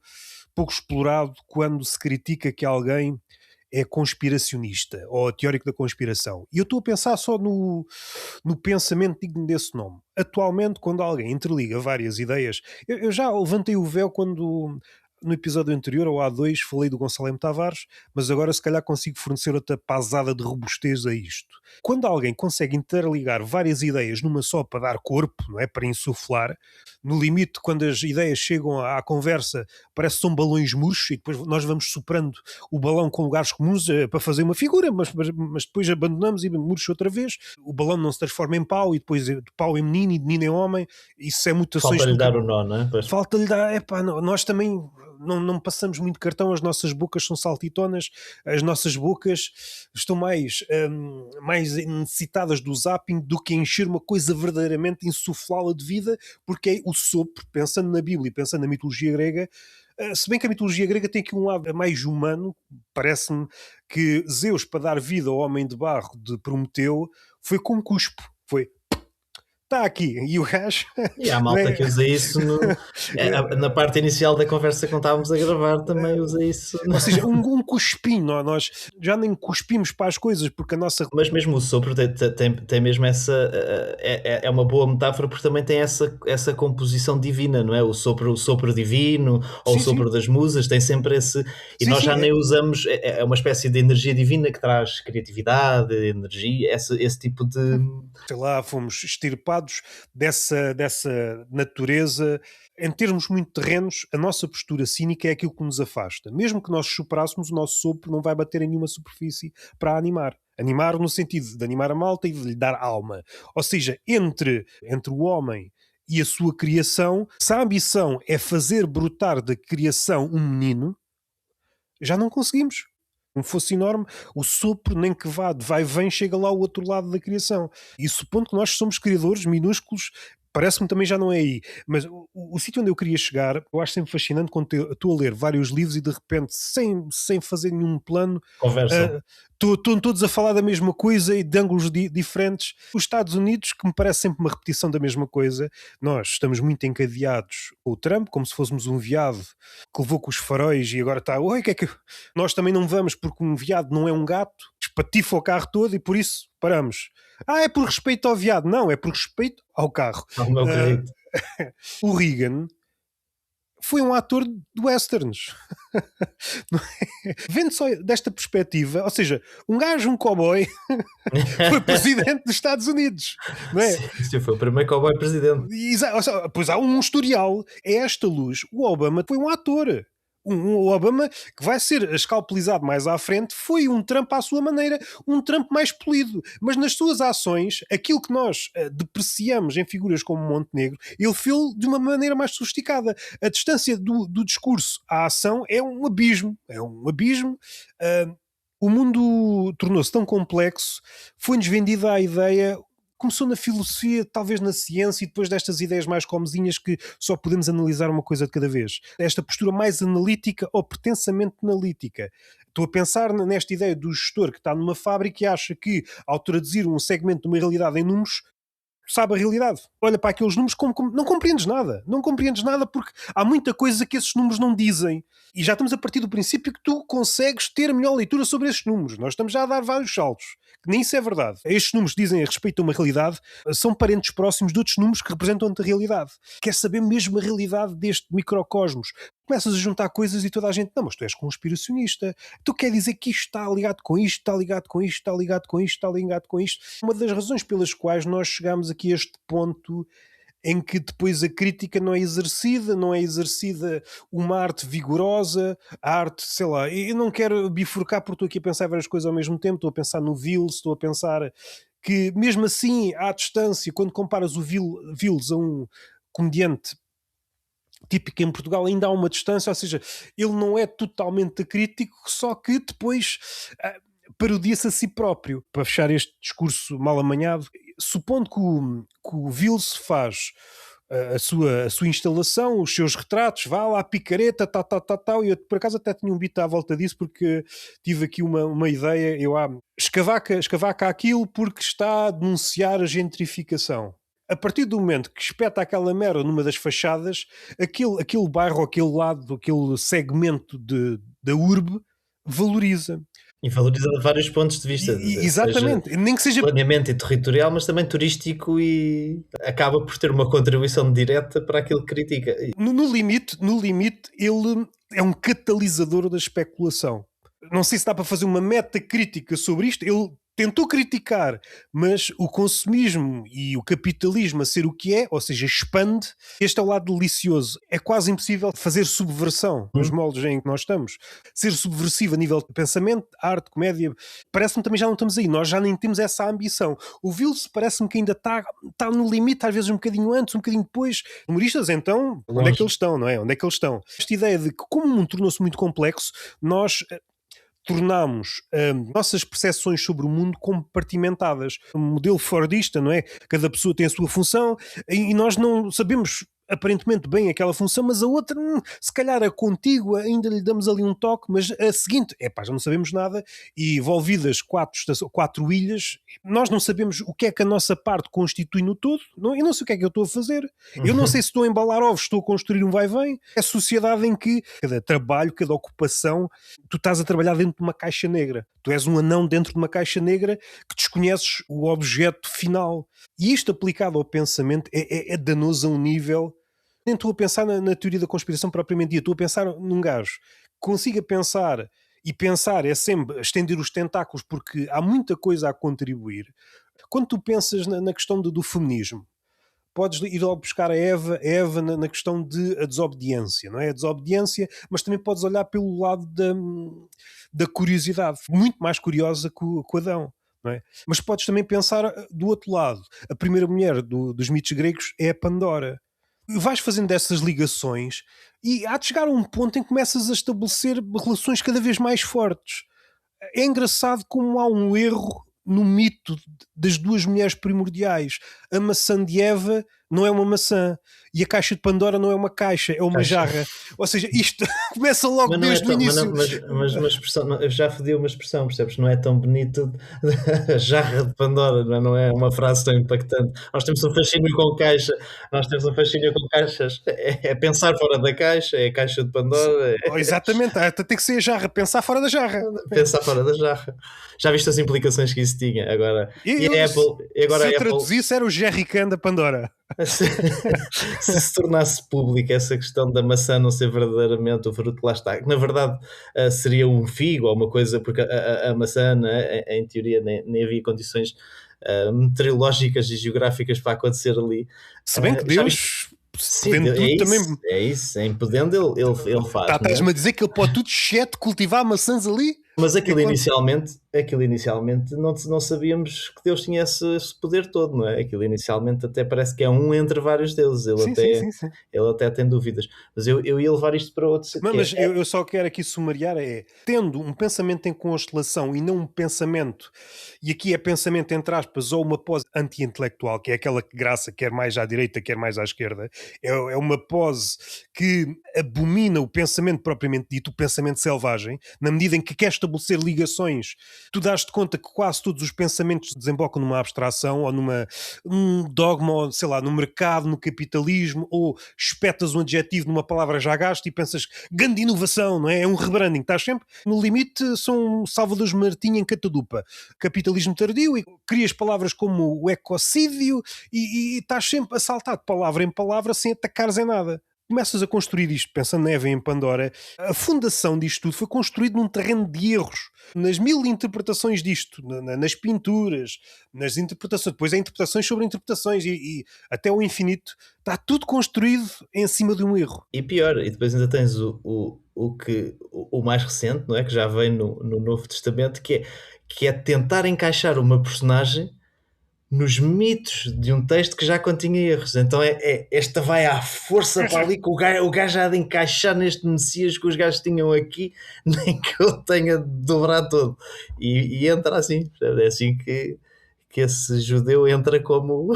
pouco explorado quando se critica que alguém é conspiracionista ou teórico da conspiração. E eu estou a pensar só no pensamento digno desse nome. Atualmente, quando alguém interliga várias ideias, eu já levantei o véu quando no episódio anterior, ou A2, falei do Gonçalo M. Tavares, mas agora se calhar consigo fornecer outra pasada de robustez a isto. Quando alguém consegue interligar várias ideias numa só para dar corpo, não é? Para insuflar, no limite, quando as ideias chegam à conversa, parece que são balões murchos e depois nós vamos soprando o balão com lugares comuns para fazer uma figura, mas depois abandonamos e murcha outra vez. O balão não se transforma em pau e depois de pau em menino e de menino em homem. Isso é mutações. Falta-lhe dar o nó, não é? Falta-lhe dar, nós também não passamos muito cartão, as nossas bocas são saltitonas, as nossas bocas estão mais necessitadas do zapping do que encher uma coisa verdadeiramente, insuflá-la de vida, porque é o sopro, pensando na Bíblia, pensando na mitologia grega. Se bem que a mitologia grega tem aqui um lado mais humano, parece-me que Zeus, para dar vida ao homem de barro de Prometeu, foi com cuspo, foi está aqui, e o gajo... E há malta que usa isso na parte inicial da conversa que estávamos a gravar, também usa isso. Ou seja, um cuspinho, nós já nem cuspimos para as coisas, porque a nossa... Mas mesmo o sopro tem mesmo essa... É uma boa metáfora, porque também tem essa composição divina, não é? O sopro divino, ou sim, o sopro das musas, tem sempre esse... E sim, nós já nem usamos... É uma espécie de energia divina que traz criatividade, energia, esse tipo de... Sei lá, fomos extirpados dessa natureza. Em termos muito terrenos, a nossa postura cínica é aquilo que nos afasta. Mesmo que nós superássemos, o nosso sopro não vai bater em nenhuma superfície para animar. Animar no sentido de animar a malta e de lhe dar alma. Ou seja, entre o homem e a sua criação, se a ambição é fazer brotar da criação um menino, já não conseguimos. Um fosso enorme, o sopro, nem que vá, vai e vem, chega lá ao outro lado da criação. E supondo que nós somos criadores minúsculos, parece-me também já não é aí. Mas o sítio onde eu queria chegar, eu acho sempre fascinante quando estou a ler vários livros e de repente, sem fazer nenhum plano, estão todos a falar da mesma coisa e de ângulos diferentes. Os Estados Unidos, que me parece sempre uma repetição da mesma coisa, nós estamos muito encadeados com o Trump, como se fôssemos um veado que levou com os faróis e agora está, oi, que é que... Nós também não vamos porque um veado não é um gato, espatifa o carro todo e por isso paramos. É por respeito ao veado. Não, é por respeito ao carro. O Reagan foi um ator de westerns. Vendo só desta perspectiva, ou seja, um gajo, um cowboy, foi presidente dos Estados Unidos. Não é? Sim, foi o primeiro cowboy presidente. Pois há um historial. É esta luz. O Obama foi um ator. O Obama, que vai ser escalpelizado mais à frente, foi um Trump à sua maneira, um Trump mais polido. Mas nas suas ações, aquilo que nós depreciamos em figuras como Montenegro, ele fez de uma maneira mais sofisticada. A distância do discurso à ação é um abismo. É um abismo. O mundo tornou-se tão complexo, foi-nos vendida a ideia... Começou na filosofia, talvez na ciência, e depois destas ideias mais comezinhas que só podemos analisar uma coisa de cada vez. Esta postura mais analítica ou pretensamente analítica. Estou a pensar nesta ideia do gestor que está numa fábrica e acha que, ao traduzir um segmento de uma realidade em números, sabe a realidade. Olha para aqueles números como não compreendes nada. Não compreendes nada porque há muita coisa que esses números não dizem. E já estamos a partir do princípio que tu consegues ter a melhor leitura sobre esses números. Nós estamos já a dar vários saltos. Que nem isso é verdade. Estes números dizem a respeito a uma realidade, são parentes próximos de outros números que representam outra realidade. Quer saber mesmo a realidade deste microcosmos. Começas a juntar coisas e toda a gente, não, mas tu és conspiracionista. Tu quer dizer que isto está ligado com isto, está ligado com isto, está ligado com isto, está ligado com isto. Uma das razões pelas quais nós chegamos aqui a este ponto em que depois a crítica não é exercida uma arte vigorosa, a arte, sei lá, eu não quero bifurcar porque estou aqui a pensar várias coisas ao mesmo tempo, estou a pensar no Vils, estou a pensar que mesmo assim, à distância, quando comparas o Vils a um comediante típica em Portugal, ainda há uma distância, ou seja, ele não é totalmente crítico, só que depois parodia-se a si próprio. Para fechar este discurso mal amanhado, supondo que o Vilse faz a sua instalação, os seus retratos, vá lá, picareta, tal, e eu por acaso até tinha um beat à volta disso, porque tive aqui uma ideia, escavaca aquilo porque está a denunciar a gentrificação. A partir do momento que espeta aquela merda numa das fachadas, aquele bairro, aquele lado, aquele segmento da urbe valoriza. E valoriza de vários pontos de vista. Exatamente, nem que seja planeamento e territorial, mas também turístico, e acaba por ter uma contribuição direta para aquilo que critica. No limite, ele é um catalisador da especulação. Não sei se dá para fazer uma meta-crítica sobre isto. Ele tentou criticar, mas o consumismo e o capitalismo a ser o que é, ou seja, expande. Este é o lado delicioso. É quase impossível fazer subversão nos moldes em que nós estamos. Ser subversivo a nível de pensamento, arte, comédia, parece-me também já não estamos aí. Nós já nem temos essa ambição. O Vilse parece-me que ainda está no limite, às vezes um bocadinho antes, um bocadinho depois. Humoristas, então, onde é que eles estão, não é? Onde é que eles estão? Esta ideia de que, como o mundo tornou-se muito complexo, nós tornamos nossas percepções sobre o mundo compartimentadas. Um modelo fordista, não é? Cada pessoa tem a sua função e nós não sabemos aparentemente bem aquela função, mas a outra, se calhar a contígua, ainda lhe damos ali um toque, mas a seguinte, já não sabemos nada, e envolvidas 4 ilhas, nós não sabemos o que é que a nossa parte constitui no todo, eu não sei o que é que eu estou a fazer, eu não sei se estou a embalar ovos, estou a construir um vai-vem. É a sociedade em que cada trabalho, cada ocupação, tu estás a trabalhar dentro de uma caixa negra, tu és um anão dentro de uma caixa negra que desconheces o objeto final, e isto aplicado ao pensamento é danoso a um nível. Nem estou a pensar na teoria da conspiração propriamente dita, estou a pensar num gajo que consiga pensar, e pensar é sempre estender os tentáculos, porque há muita coisa a contribuir. Quando tu pensas na questão do feminismo, podes ir logo buscar a Eva na questão da desobediência, não é? A desobediência, mas também podes olhar pelo lado da curiosidade, muito mais curiosa que o Adão. Não é? Mas podes também pensar do outro lado. A primeira mulher dos mitos gregos é a Pandora. Vais fazendo essas ligações e há de chegar a um ponto em que começas a estabelecer relações cada vez mais fortes. É engraçado como há um erro no mito das duas mulheres primordiais. A maçã de Eva não é uma maçã e a caixa de Pandora não é uma caixa, é uma jarra. Ou seja, isto começa logo desde o início. Mas uma expressão, eu já fodi uma expressão, percebes? Não é tão bonito a jarra de Pandora, não é uma frase tão impactante. Nós temos um fascínio com caixas, é pensar fora da caixa, é a caixa de Pandora. Exatamente, tem que ser a jarra, pensar fora da jarra. Pensar fora da jarra. Já viste as implicações que isso tinha? Agora, se eu traduzisse, era o jerrycan da Pandora. Se tornasse pública essa questão da maçã não ser verdadeiramente o fruto que lá está, que na verdade seria um figo ou uma coisa, porque a maçã, em teoria, nem havia condições meteorológicas e geográficas para acontecer ali. Se bem que Deus... Sim, é isso, em podendo ele faz. Estás-me a dizer que ele pode tudo exceto cultivar maçãs ali? Mas aquilo inicialmente não sabíamos que Deus tinha esse poder todo, não é? Aquilo inicialmente até parece que é um entre vários deuses. Ele até tem dúvidas. Mas eu ia levar isto para outro sentido. Mas eu só quero aqui sumariar, tendo um pensamento em constelação e não um pensamento, e aqui é pensamento entre aspas, ou uma pose anti-intelectual, que é aquela que graça quer mais à direita, quer mais à esquerda, é uma pose que abomina o pensamento propriamente dito, o pensamento selvagem, na medida em que quer estabelecer ligações. Tu dás-te conta que quase todos os pensamentos desembocam numa abstração ou num dogma, ou sei lá, no mercado, no capitalismo, ou espetas um adjetivo numa palavra já gasto e pensas, grande inovação, não é? É um rebranding. Estás sempre no limite, são Salvador Martinho em catadupa. Capitalismo tardio, e crias palavras como o ecocídio e estás sempre a saltar de palavra em palavra sem atacares em nada. Começas a construir isto, pensando na Eva e em Pandora, a fundação disto tudo foi construído num terreno de erros, nas 1000 interpretações disto, nas pinturas, nas interpretações, depois há interpretações sobre interpretações e até o infinito, está tudo construído em cima de um erro. E pior, e depois ainda tens o mais recente, não é? Que já vem no Novo Testamento, que é tentar encaixar uma personagem nos mitos de um texto que já continha erros. Então esta vai à força para ali, que o gajo há de encaixar neste Messias que os gajos tinham aqui, nem que eu tenha de dobrar todo. E entra assim, é assim que esse judeu entra como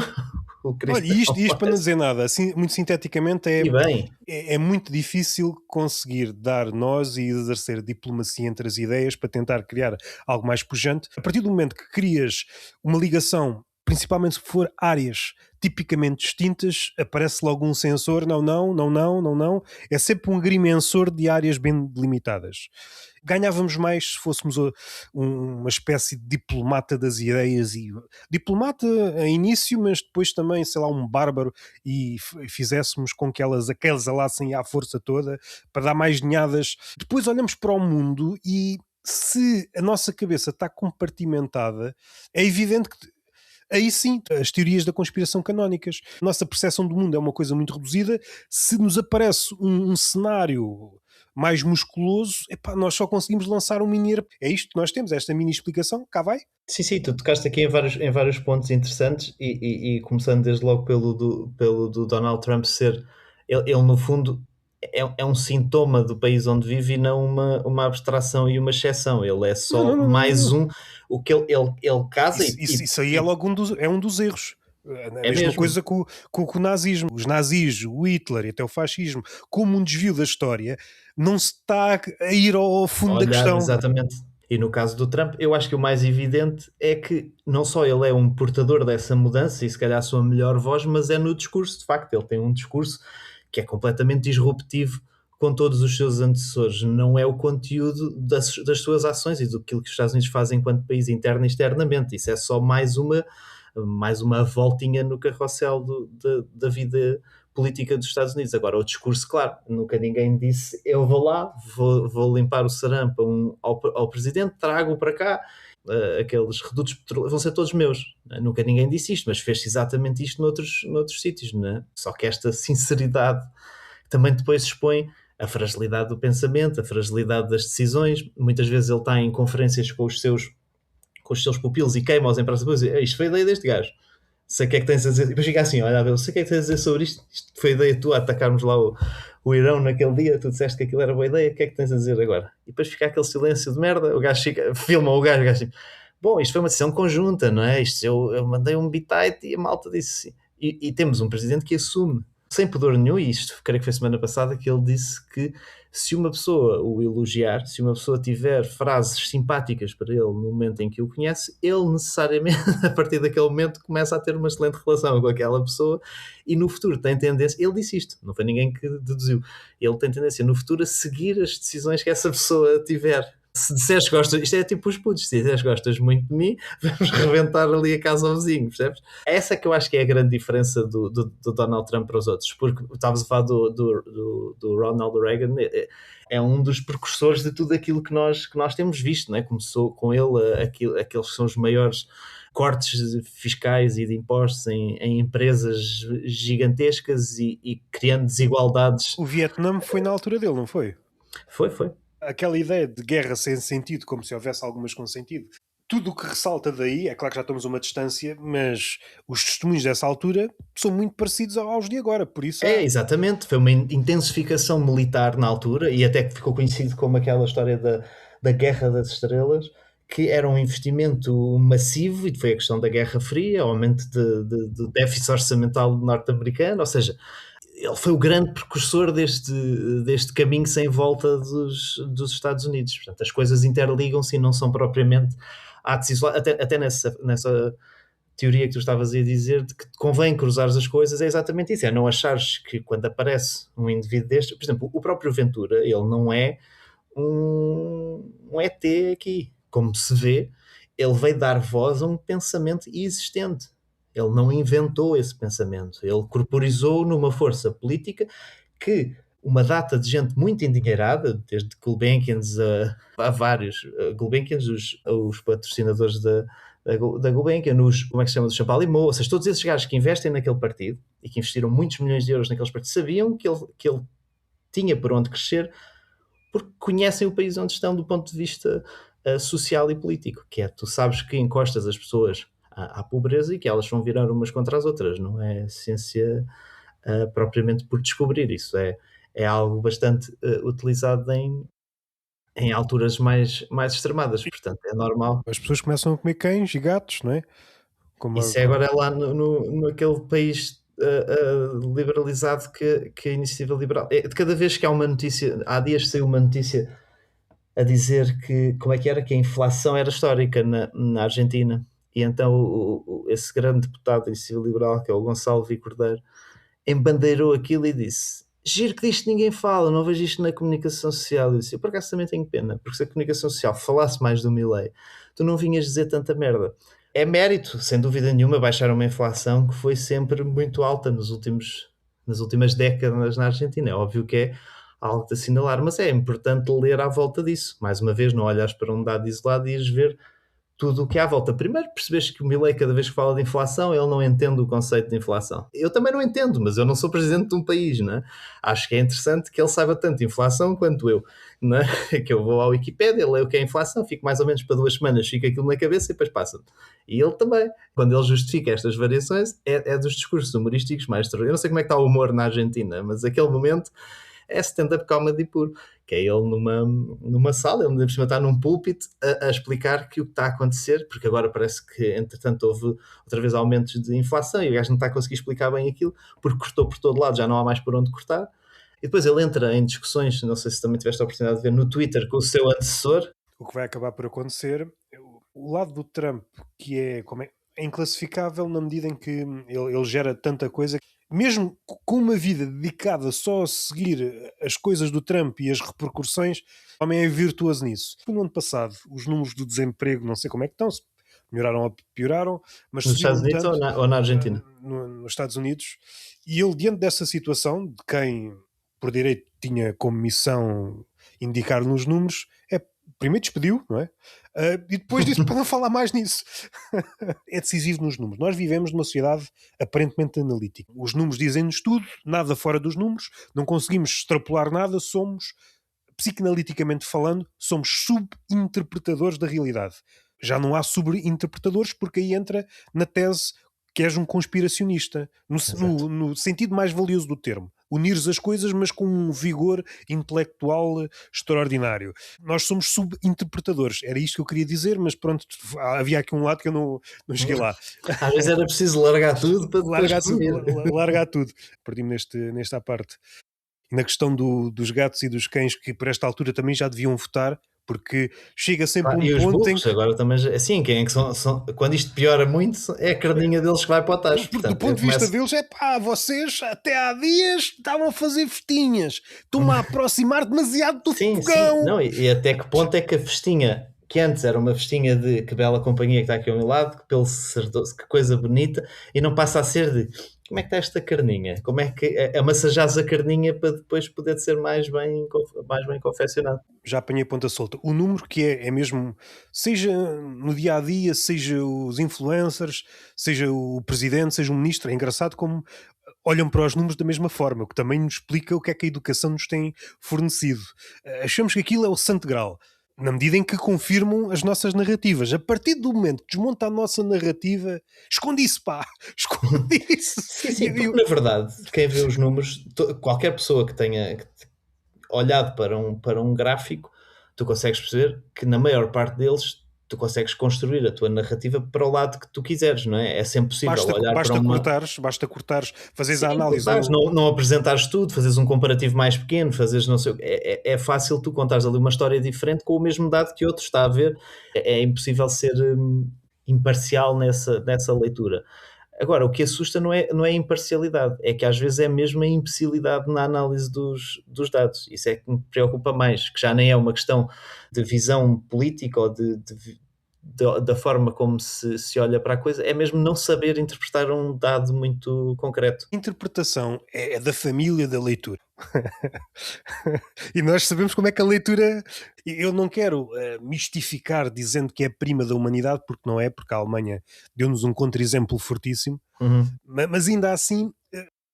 o Olha, cristão. isto para não dizer nada, assim, muito sinteticamente, E bem, é muito difícil conseguir dar nós e exercer diplomacia entre as ideias para tentar criar algo mais pujante. A partir do momento que crias uma ligação, principalmente se for áreas tipicamente distintas, aparece logo um sensor, não, não, não, não, não, não. É sempre um agrimensor de áreas bem delimitadas. Ganhávamos mais se fôssemos uma espécie de diplomata das ideias, e diplomata a início, mas depois também, sei lá, um bárbaro, e fizéssemos com que elas aquelasem à força toda para dar mais ninhadas. Depois olhamos para o mundo e se a nossa cabeça está compartimentada, é evidente que aí sim, as teorias da conspiração canónicas. A nossa percepção do mundo é uma coisa muito reduzida. Se nos aparece um cenário mais musculoso, epá, nós só conseguimos lançar um mini. É isto que nós temos, esta mini explicação, cá vai. sim, tu tocaste aqui em vários pontos interessantes e começando desde logo pelo do Donald Trump ser, ele no fundo é um sintoma do país onde vive e não uma abstração e uma exceção. Ele é Não, só não, não, mais não. um, o que ele casa Isso aí é logo um dos erros. A é mesma mesmo. coisa com o nazismo. Os nazis, o Hitler e até o fascismo, como um desvio da história, não se está a ir ao fundo da Olhar, questão. exatamente. E no caso do Trump, eu acho que o mais evidente é que não só ele é um portador dessa mudança e se calhar a sua melhor voz, mas é no discurso. De facto, ele tem um discurso que é completamente disruptivo com todos os seus antecessores. Não é o conteúdo das suas ações e do que os Estados Unidos fazem enquanto país interno e externamente. Isso é só mais uma voltinha no carrossel da vida política dos Estados Unidos. Agora, o discurso, claro, nunca ninguém disse eu vou lá, vou limpar o sarampo ao presidente, trago-o para cá, aqueles redutos vão ser todos meus. Nunca ninguém disse isto, mas fez exatamente isto noutros sítios, não é? Só que esta sinceridade também depois expõe a fragilidade do pensamento, a fragilidade das decisões. Muitas vezes ele está em conferências com os seus pupilos e queima-os em praça pública. Isto foi a ideia deste gajo. Sei o que é que tens a dizer. E depois fica assim, olha, eu sei o que é que tens a dizer sobre isto. Isto foi a ideia tua, atacarmos lá o Irão naquele dia, tu disseste que aquilo era boa ideia, o que é que tens a dizer agora? E depois fica aquele silêncio de merda, o gajo fica, filma o gajo assim, bom, isto foi uma decisão conjunta, não é? Isto, eu mandei um bitite e a malta disse assim. E temos um presidente que assume, sem pudor nenhum, e isto creio que foi semana passada, que ele disse que se uma pessoa o elogiar, se uma pessoa tiver frases simpáticas para ele no momento em que o conhece, ele necessariamente, a partir daquele momento, começa a ter uma excelente relação com aquela pessoa e no futuro tem tendência, ele disse isto, não foi ninguém que deduziu, ele tem tendência no futuro a seguir as decisões que essa pessoa tiver. Se disseres que gostas, isto é tipo os putos, se disseres que gostas muito de mim, vamos reventar ali a casa ao vizinho, percebes? Essa que eu acho que é a grande diferença do Donald Trump para os outros, porque estavas a falar do Ronald Reagan, é um dos precursores de tudo aquilo que nós temos visto, não é? Começou com ele aqueles que são os maiores cortes fiscais e de impostos em empresas gigantescas e criando desigualdades. O Vietnã foi na altura dele, não foi? Foi. Aquela ideia de guerra sem sentido, como se houvesse algumas com sentido. Tudo o que ressalta daí, é claro que já estamos a uma distância, mas os testemunhos dessa altura são muito parecidos aos de agora, por isso... Exatamente, foi uma intensificação militar na altura e até que ficou conhecido como aquela história da Guerra das Estrelas, que era um investimento massivo e foi a questão da Guerra Fria, aumento de déficit orçamental norte-americano, ou seja, ele foi o grande precursor deste caminho sem volta dos Estados Unidos. Portanto, as coisas interligam-se e não são propriamente atos isolados. Até nessa teoria que tu estavas a dizer, de que convém cruzar as coisas, é exatamente isso. É não achares que quando aparece um indivíduo deste, por exemplo, o próprio Ventura, ele não é um ET aqui. Como se vê, ele veio dar voz a um pensamento existente. Ele não inventou esse pensamento, ele corporizou numa força política que uma data de gente muito endinheirada, desde Gulbenkians a vários, Gulbenkians, os patrocinadores da Gulbenkian, como é que se chama, do Champalimau, ou seja, todos esses gajos que investem naquele partido e que investiram muitos milhões de euros naqueles partidos, sabiam que ele tinha por onde crescer, porque conhecem o país onde estão do ponto de vista social e político, que é, tu sabes que encostas as pessoas à pobreza e que elas vão virar umas contra as outras, não é ciência propriamente por descobrir, isso é algo bastante utilizado em alturas mais extremadas, portanto é normal. As pessoas começam a comer cães e gatos, não é? Isso é agora lá naquele país liberalizado que a iniciativa liberal. De cada vez que há uma notícia, há dias saiu uma notícia a dizer que, como é que era? Que a inflação era histórica na Argentina. E então esse grande deputado da iniciativa liberal, que é o Gonçalo V. Cordeiro, embandeirou aquilo e disse: Giro que disto ninguém fala, não vejo isto na comunicação social. Eu disse: eu por acaso também tenho pena, porque se a comunicação social falasse mais do Milei, tu não vinhas dizer tanta merda. É mérito, sem dúvida nenhuma, baixar uma inflação que foi sempre muito alta nas últimas décadas na Argentina. É óbvio que é algo de assinalar, mas é importante ler à volta disso. Mais uma vez, não olhares para um dado isolado e ires ver tudo o que há à volta. Primeiro, percebes que o Milei, cada vez que fala de inflação, ele não entende o conceito de inflação. Eu também não entendo, mas eu não sou presidente de um país, não é? Acho que é interessante que ele saiba tanto de inflação quanto eu, não é? Que eu vou à Wikipédia, leio o que é inflação, fico mais ou menos para 2 semanas, fica aquilo na cabeça e depois passa. E ele também, quando ele justifica estas variações, é dos discursos humorísticos mais... Eu não sei como é que está o humor na Argentina, mas aquele momento é stand-up comedy puro, que é ele numa sala, ele por cima está num púlpito a explicar que o que está a acontecer, porque agora parece que entretanto houve outra vez aumentos de inflação e o gajo não está a conseguir explicar bem aquilo, porque cortou por todo lado, já não há mais por onde cortar, e depois ele entra em discussões, não sei se também tiveste a oportunidade de ver no Twitter com o seu antecessor. O que vai acabar por acontecer, o lado do Trump, que é inclassificável na medida em que ele gera tanta coisa, mesmo com uma vida dedicada só a seguir as coisas do Trump e as repercussões, o homem é virtuoso nisso. No ano passado, os números do desemprego, não sei como é que estão, se melhoraram ou pioraram, mas Nos subiram Estados Unidos tanto ou na Argentina? nos Estados Unidos, e ele, diante dessa situação, de quem por direito tinha como missão indicar nos números, primeiro despediu, não é? E depois disse para não falar mais nisso. É decisivo nos números. Nós vivemos numa sociedade aparentemente analítica. Os números dizem-nos tudo, nada fora dos números, não conseguimos extrapolar nada, somos, psicanaliticamente falando, somos subinterpretadores da realidade. Já não há sobreinterpretadores, porque aí entra na tese que és um conspiracionista, no sentido mais valioso do termo. Unires as coisas, mas com um vigor intelectual extraordinário. Nós somos subinterpretadores. Era isto que eu queria dizer, mas pronto, havia aqui um lado que eu não cheguei lá. Às vezes era preciso largar tudo para largar tudo. Perdi-me nesta parte. Na questão dos gatos e dos cães, que por esta altura também já deviam votar, porque chega sempre e um os ponto burros, agora também, assim, quem é que são, quando isto piora muito, é a carninha deles que vai para o tacho. Porque do ponto de vista deles vocês até há dias estavam a fazer festinhas, estão-me a aproximar demasiado do fogão. Sim. Não, e até que ponto é que a festinha, que antes era uma festinha de que bela companhia que está aqui ao meu lado, que pelo sacerdote, que coisa bonita, e não passa a ser de como é que está esta carninha? Como é que massajares a carninha para depois poder ser mais bem confeccionado? Já apanhei ponta solta. O número que é mesmo, seja no dia a dia, seja os influencers, seja o presidente, seja o ministro, é engraçado como olham para os números da mesma forma, o que também nos explica o que é que a educação nos tem fornecido. Achamos que aquilo é o santo grau, na medida em que confirmam as nossas narrativas. A partir do momento que desmonta a nossa narrativa, esconde isso, pá! Esconde isso! Sim, porque na verdade, quem vê os números, qualquer pessoa que tenha olhado para um gráfico, tu consegues perceber que na maior parte deles tu consegues construir a tua narrativa para o lado que tu quiseres, não é? É sempre possível olhar para uma... Basta cortares, fazes a análise. Não apresentares tudo, fazes um comparativo mais pequeno, fazes não sei o... É fácil tu contares ali uma história diferente com o mesmo dado que outro está a ver. É impossível ser imparcial nessa leitura. Agora, o que assusta não é a imparcialidade, é que às vezes é mesmo a imbecilidade na análise dos dados. Isso é que me preocupa mais, que já nem é uma questão de visão política ou da forma como se olha para a coisa, é mesmo não saber interpretar um dado muito concreto. Interpretação é da família da leitura. E nós sabemos como é que a leitura... Eu não quero mistificar dizendo que é prima da humanidade, porque não é, porque a Alemanha deu-nos um contra-exemplo fortíssimo, mas ainda assim,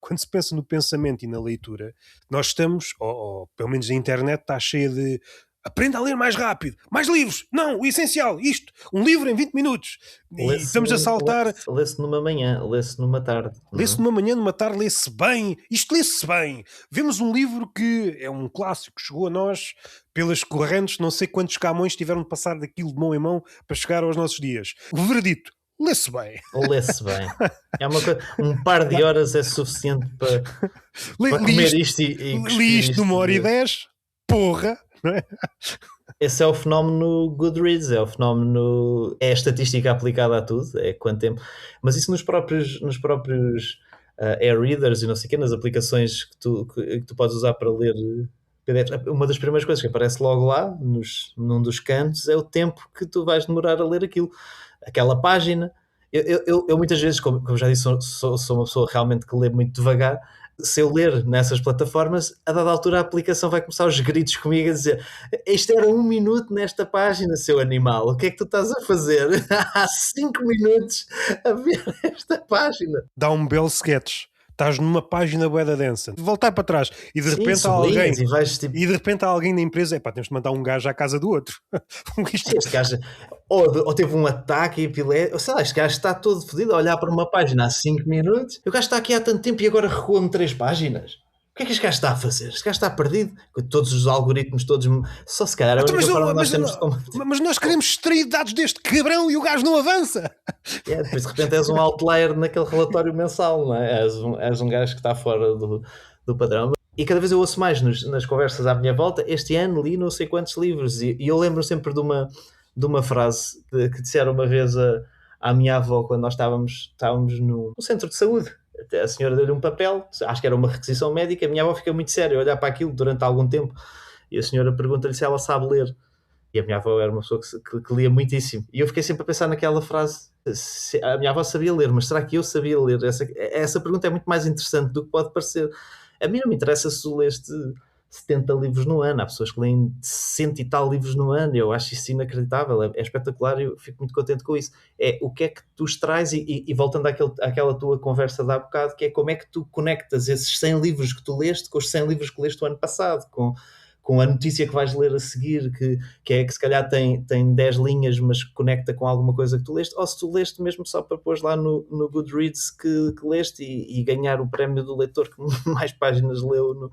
quando se pensa no pensamento e na leitura, nós estamos, ou pelo menos a internet está cheia de aprenda a ler mais rápido, mais livros, não, o essencial, isto, um livro em 20 minutos. E estamos a saltar. Lê-se numa manhã, lê-se numa tarde. Lê-se numa manhã, numa tarde, lê-se bem. Isto lê-se bem. Vemos um livro que é um clássico, chegou a nós pelas correntes, não sei quantos Camões tiveram de passar daquilo de mão em mão para chegar aos nossos dias. O veredito, lê-se bem. Lê-se bem. É uma coisa, um par de horas é suficiente para comer isto e li isto numa hora e 10, porra, não é? Esse é o fenómeno Goodreads, é o fenómeno, é a estatística aplicada a tudo, é quanto tempo, mas isso nos próprios e-readers e não sei o quê, nas aplicações que tu podes usar para ler PDFs, uma das primeiras coisas que aparece logo lá, num dos cantos, é o tempo que tu vais demorar a ler aquela página. Eu muitas vezes, como já disse, sou uma pessoa realmente que lê muito devagar. Se eu ler nessas plataformas, a dada altura a aplicação vai começar os gritos comigo a dizer: isto era 1 minuto nesta página, seu animal, o que é que tu estás a fazer? Há 5 minutos a ver esta página. Dá um belo sketch. Estás numa página bué da densa, voltar para trás e de repente há alguém e de repente há alguém na empresa, temos de mandar um gajo à casa do outro. Este gajo ou teve um ataque epilético, sei lá, este gajo está todo fodido a olhar para uma página há 5 minutos, o gajo está aqui há tanto tempo e agora recuou-me 3 páginas. O que é que este gajo está a fazer? Este gajo está perdido, com todos os algoritmos todos, só se calhar mas nós queremos extrair dados deste cabrão e o gajo não avança. Depois de repente és um outlier naquele relatório mensal, não é? És um gajo que está fora do padrão. E cada vez eu ouço mais nas conversas à minha volta, este ano li não sei quantos livros, e eu lembro sempre de uma frase que disseram uma vez à minha avó quando nós estávamos no centro de saúde. Até a senhora deu-lhe um papel, acho que era uma requisição médica, a minha avó fica muito séria a olhar para aquilo durante algum tempo, e a senhora pergunta-lhe se ela sabe ler. E a minha avó era uma pessoa que lia muitíssimo. E eu fiquei sempre a pensar naquela frase. A minha avó sabia ler, mas será que eu sabia ler? Essa pergunta é muito mais interessante do que pode parecer. A mim não me interessa se tu leste 70 livros no ano. Há pessoas que leem 60 e tal livros no ano. Eu acho isso inacreditável. É espetacular e eu fico muito contente com isso. É o que é que tu extrais e voltando àquela tua conversa de há bocado, que é como é que tu conectas esses 100 livros que tu leste com os 100 livros que leste o ano passado, com a notícia que vais ler a seguir, que se calhar tem 10 linhas, mas conecta com alguma coisa que tu leste, ou se tu leste mesmo só para pôr lá no Goodreads que leste e ganhar o prémio do leitor que mais páginas leu.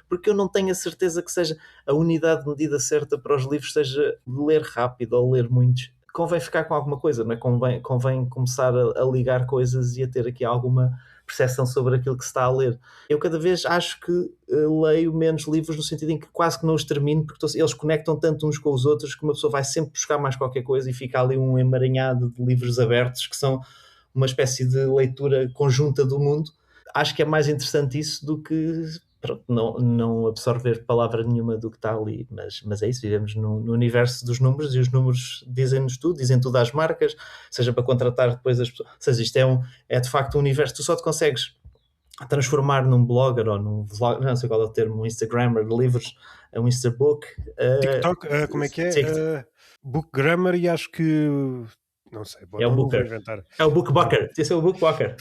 Porque eu não tenho a certeza que seja a unidade de medida certa para os livros, seja ler rápido ou ler muitos. Convém ficar com alguma coisa, não é? Convém começar a ligar coisas e a ter aqui alguma percepção sobre aquilo que se está a ler. Eu cada vez acho que leio menos livros no sentido em que quase que não os termino, porque eles conectam tanto uns com os outros que uma pessoa vai sempre buscar mais qualquer coisa e fica ali um emaranhado de livros abertos que são uma espécie de leitura conjunta do mundo. Acho que é mais interessante isso do que não absorver palavra nenhuma do que está ali, mas é isso, vivemos no universo dos números e os números dizem-nos tudo, dizem tudo às marcas, seja para contratar depois as pessoas, ou seja, isto é de facto um universo, tu só te consegues transformar num blogger ou num vlog, não sei qual é o termo, um Instagrammer de livros, um Instabook, TikTok, como é que é? Book Grammar e acho que não sei, é o Booker. É o Bookbucker. Esse é o Bookbucker.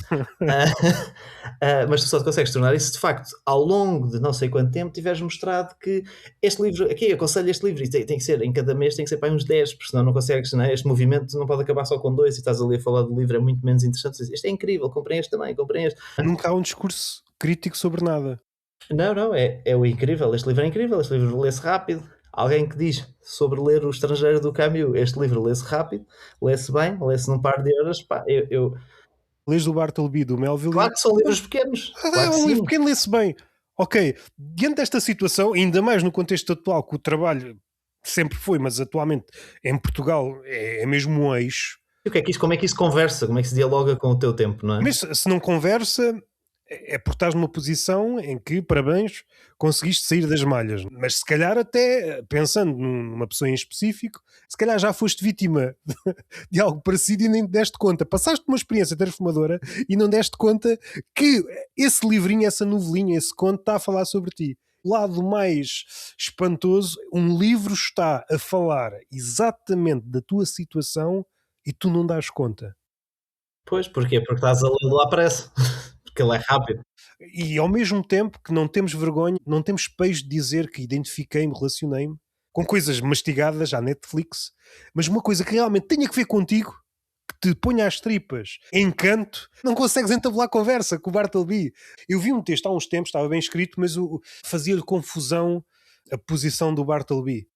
Mas tu só te consegues tornar isso de facto ao longo de não sei quanto tempo tiveres mostrado que este livro, aqui eu aconselho este livro e tem que ser, em cada mês tem que ser para uns 10, porque senão não consegues, não é? Este movimento não pode acabar só com 2 e estás ali a falar do livro, é muito menos interessante. Este é incrível, comprei este também, comprei este. Nunca há um discurso crítico sobre nada. Não, é o incrível, este livro é incrível, este livro lê-se rápido. Alguém que diz sobre ler O Estrangeiro do Camus, este livro lê-se rápido, lê-se bem, lê-se num par de horas, pá, Lês do Bartleby, do Melville... Claro que são livros pequenos. Claro um livro pequeno lê-se bem. Ok, diante desta situação, ainda mais no contexto atual, que o trabalho sempre foi, mas atualmente em Portugal é mesmo um eixo. E como é que isso conversa? Como é que se dialoga com o teu tempo, não é? Mas se não conversa... é porque estás numa posição em que, parabéns, conseguiste sair das malhas. Mas se calhar até, pensando numa pessoa em específico, se calhar já foste vítima de algo parecido e nem te deste conta. Passaste uma experiência transformadora e não deste conta que esse livrinho, essa novelinha, esse conto está a falar sobre ti. O lado mais espantoso, um livro está a falar exatamente da tua situação e tu não dás conta. Pois, porquê? Porque estás a ler à pressa. Porque ele é rápido. E ao mesmo tempo que não temos vergonha, não temos peixe de dizer que identifiquei-me, relacionei-me com coisas mastigadas à Netflix, mas uma coisa que realmente tenha que ver contigo, que te ponha às tripas, Encanto, não consegues entabular conversa com o Bartleby. Eu vi um texto há uns tempos, estava bem escrito, mas fazia-lhe confusão a posição do Bartleby.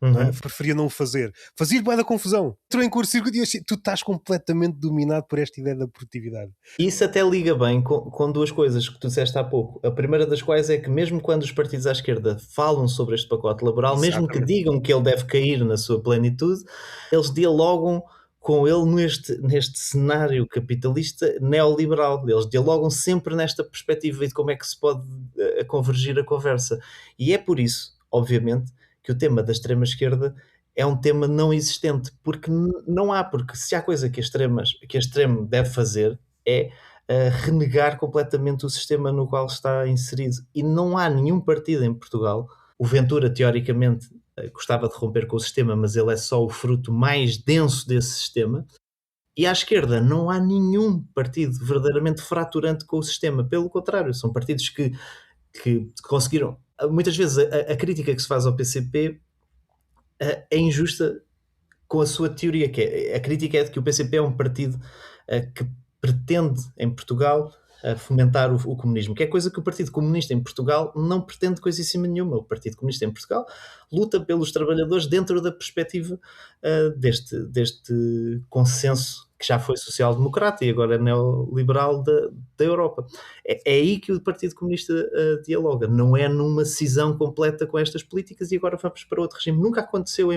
Não é? Preferia não o fazer. Fazia-lhe bué da confusão. Entrou em curto-circuito e eu achei, tu estás completamente dominado por esta ideia da produtividade. Isso até liga bem com duas coisas que tu disseste há pouco. A primeira das quais é que mesmo quando os partidos à esquerda falam sobre este pacote laboral, mesmo que digam que ele deve cair na sua plenitude, eles dialogam com ele neste cenário capitalista neoliberal. Eles dialogam sempre nesta perspectiva de como é que se pode convergir a conversa. E é por isso, obviamente, que o tema da extrema-esquerda é um tema não existente, porque não há, porque se há coisa que a extremo deve fazer é renegar completamente o sistema no qual está inserido. E não há nenhum partido em Portugal. O Ventura, teoricamente, gostava de romper com o sistema, mas ele é só o fruto mais denso desse sistema. E à esquerda não há nenhum partido verdadeiramente fraturante com o sistema. Pelo contrário, são partidos que conseguiram... Muitas vezes a crítica que se faz ao PCP é injusta com a sua teoria, que é, a crítica é de que o PCP é um partido que pretende em Portugal fomentar o comunismo, que é coisa que o Partido Comunista em Portugal não pretende coisíssima nenhuma. O Partido Comunista em Portugal luta pelos trabalhadores dentro da perspectiva deste consenso que já foi social-democrata e agora é neoliberal da Europa. É aí que o Partido Comunista dialoga, não é numa cisão completa com estas políticas e agora vamos para outro regime. Nunca aconteceu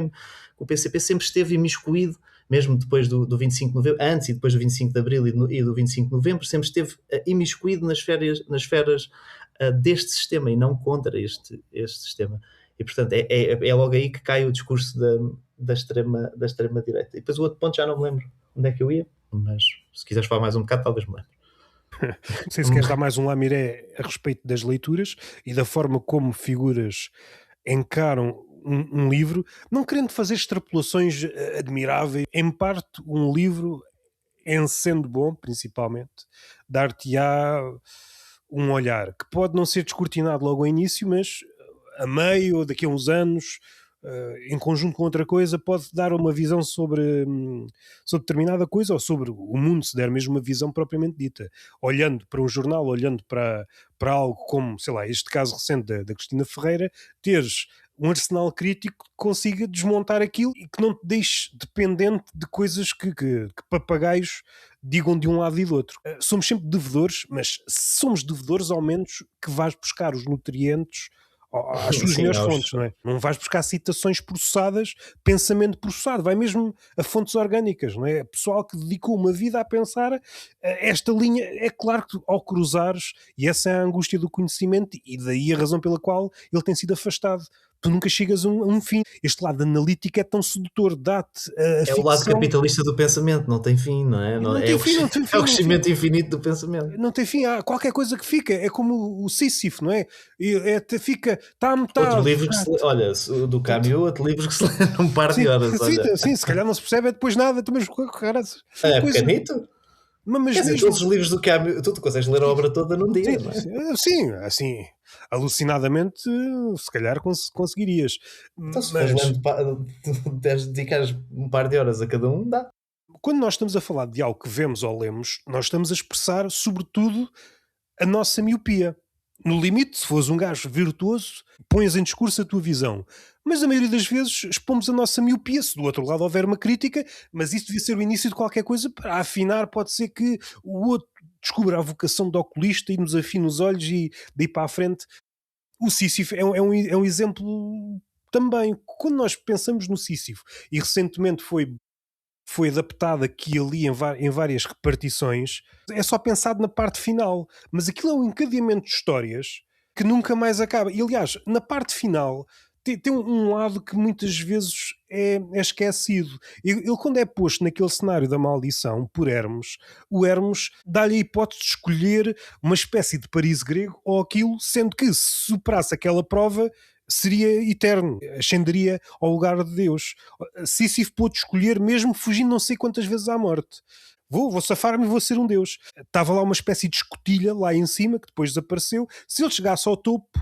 o PCP sempre esteve imiscuído, mesmo depois do 25 de novembro, antes e depois do 25 de abril e do 25 de novembro, sempre esteve imiscuído nas esferas deste sistema e não contra este sistema. E, portanto, é logo aí que cai o discurso da extrema-direita. E depois o outro ponto já não me lembro onde é que eu ia, mas se quiseres falar mais um bocado, talvez me lembre. Não sei se queres dar mais um lamiré a respeito das leituras e da forma como figuras encaram um livro, não querendo fazer extrapolações admiráveis. Em parte, um livro, em sendo bom, principalmente, dar-te-á um olhar que pode não ser descortinado logo ao início, mas a meio ou daqui a uns anos, em conjunto com outra coisa, pode dar uma visão sobre determinada coisa ou sobre o mundo, se der mesmo uma visão propriamente dita. Olhando para um jornal, olhando para algo como, sei lá, este caso recente da Cristina Ferreira, teres um arsenal crítico que consiga desmontar aquilo e que não te deixe dependente de coisas que papagaios digam de um lado e do outro. Somos sempre devedores, mas se somos devedores, ao menos que vais buscar os nutrientes às suas melhores fontes, não é? Não vais buscar citações processadas, pensamento processado, vai mesmo a fontes orgânicas, não é? Pessoal que dedicou uma vida a pensar esta linha. É claro que ao cruzares, e essa é a angústia do conhecimento e daí a razão pela qual ele tem sido afastado. Tu nunca chegas a um fim. Este lado analítico é tão sedutor, dá-te a ficção. O lado capitalista do pensamento, não tem fim, não é? Não tem fim. É o crescimento infinito do pensamento. Não tem fim, há qualquer coisa que fica, é como o Sísifo, não é? Fica, está a metade. Outro livro que se lê, olha, do Camus, outro livro que se lê num par de horas. Sim, se calhar não se percebe, é depois nada, mas é pequenito. Mas quer dizer, todos os livros do Camus, tu consegues ler a obra toda num dia, não é? Sim, assim, alucinadamente, se calhar conseguirias. Então se dedicares um par de horas a cada um, dá. Quando nós estamos a falar de algo que vemos ou lemos, nós estamos a expressar, sobretudo, a nossa miopia. No limite, se fores um gajo virtuoso, pões em discurso a tua visão. Mas a maioria das vezes expomos a nossa miopia, se do outro lado houver uma crítica, mas isso devia ser o início de qualquer coisa para afinar. Pode ser que o outro descubra a vocação de oculista e nos afine os olhos e daí para a frente. O Sísifo é um exemplo também. Quando nós pensamos no Sísifo, e recentemente foi adaptado aqui e ali em várias repartições, é só pensado na parte final, mas aquilo é um encadeamento de histórias que nunca mais acaba. E aliás, na parte final tem um lado que muitas vezes é esquecido. Ele quando é posto naquele cenário da maldição por Hermes, o Hermes dá-lhe a hipótese de escolher uma espécie de paraíso grego ou aquilo, sendo que se superasse aquela prova seria eterno, ascenderia ao lugar de Deus. Sísifo pôde escolher mesmo fugindo não sei quantas vezes à morte. Vou safar-me e vou ser um deus. Estava lá uma espécie de escotilha lá em cima que depois desapareceu. Se ele chegasse ao topo,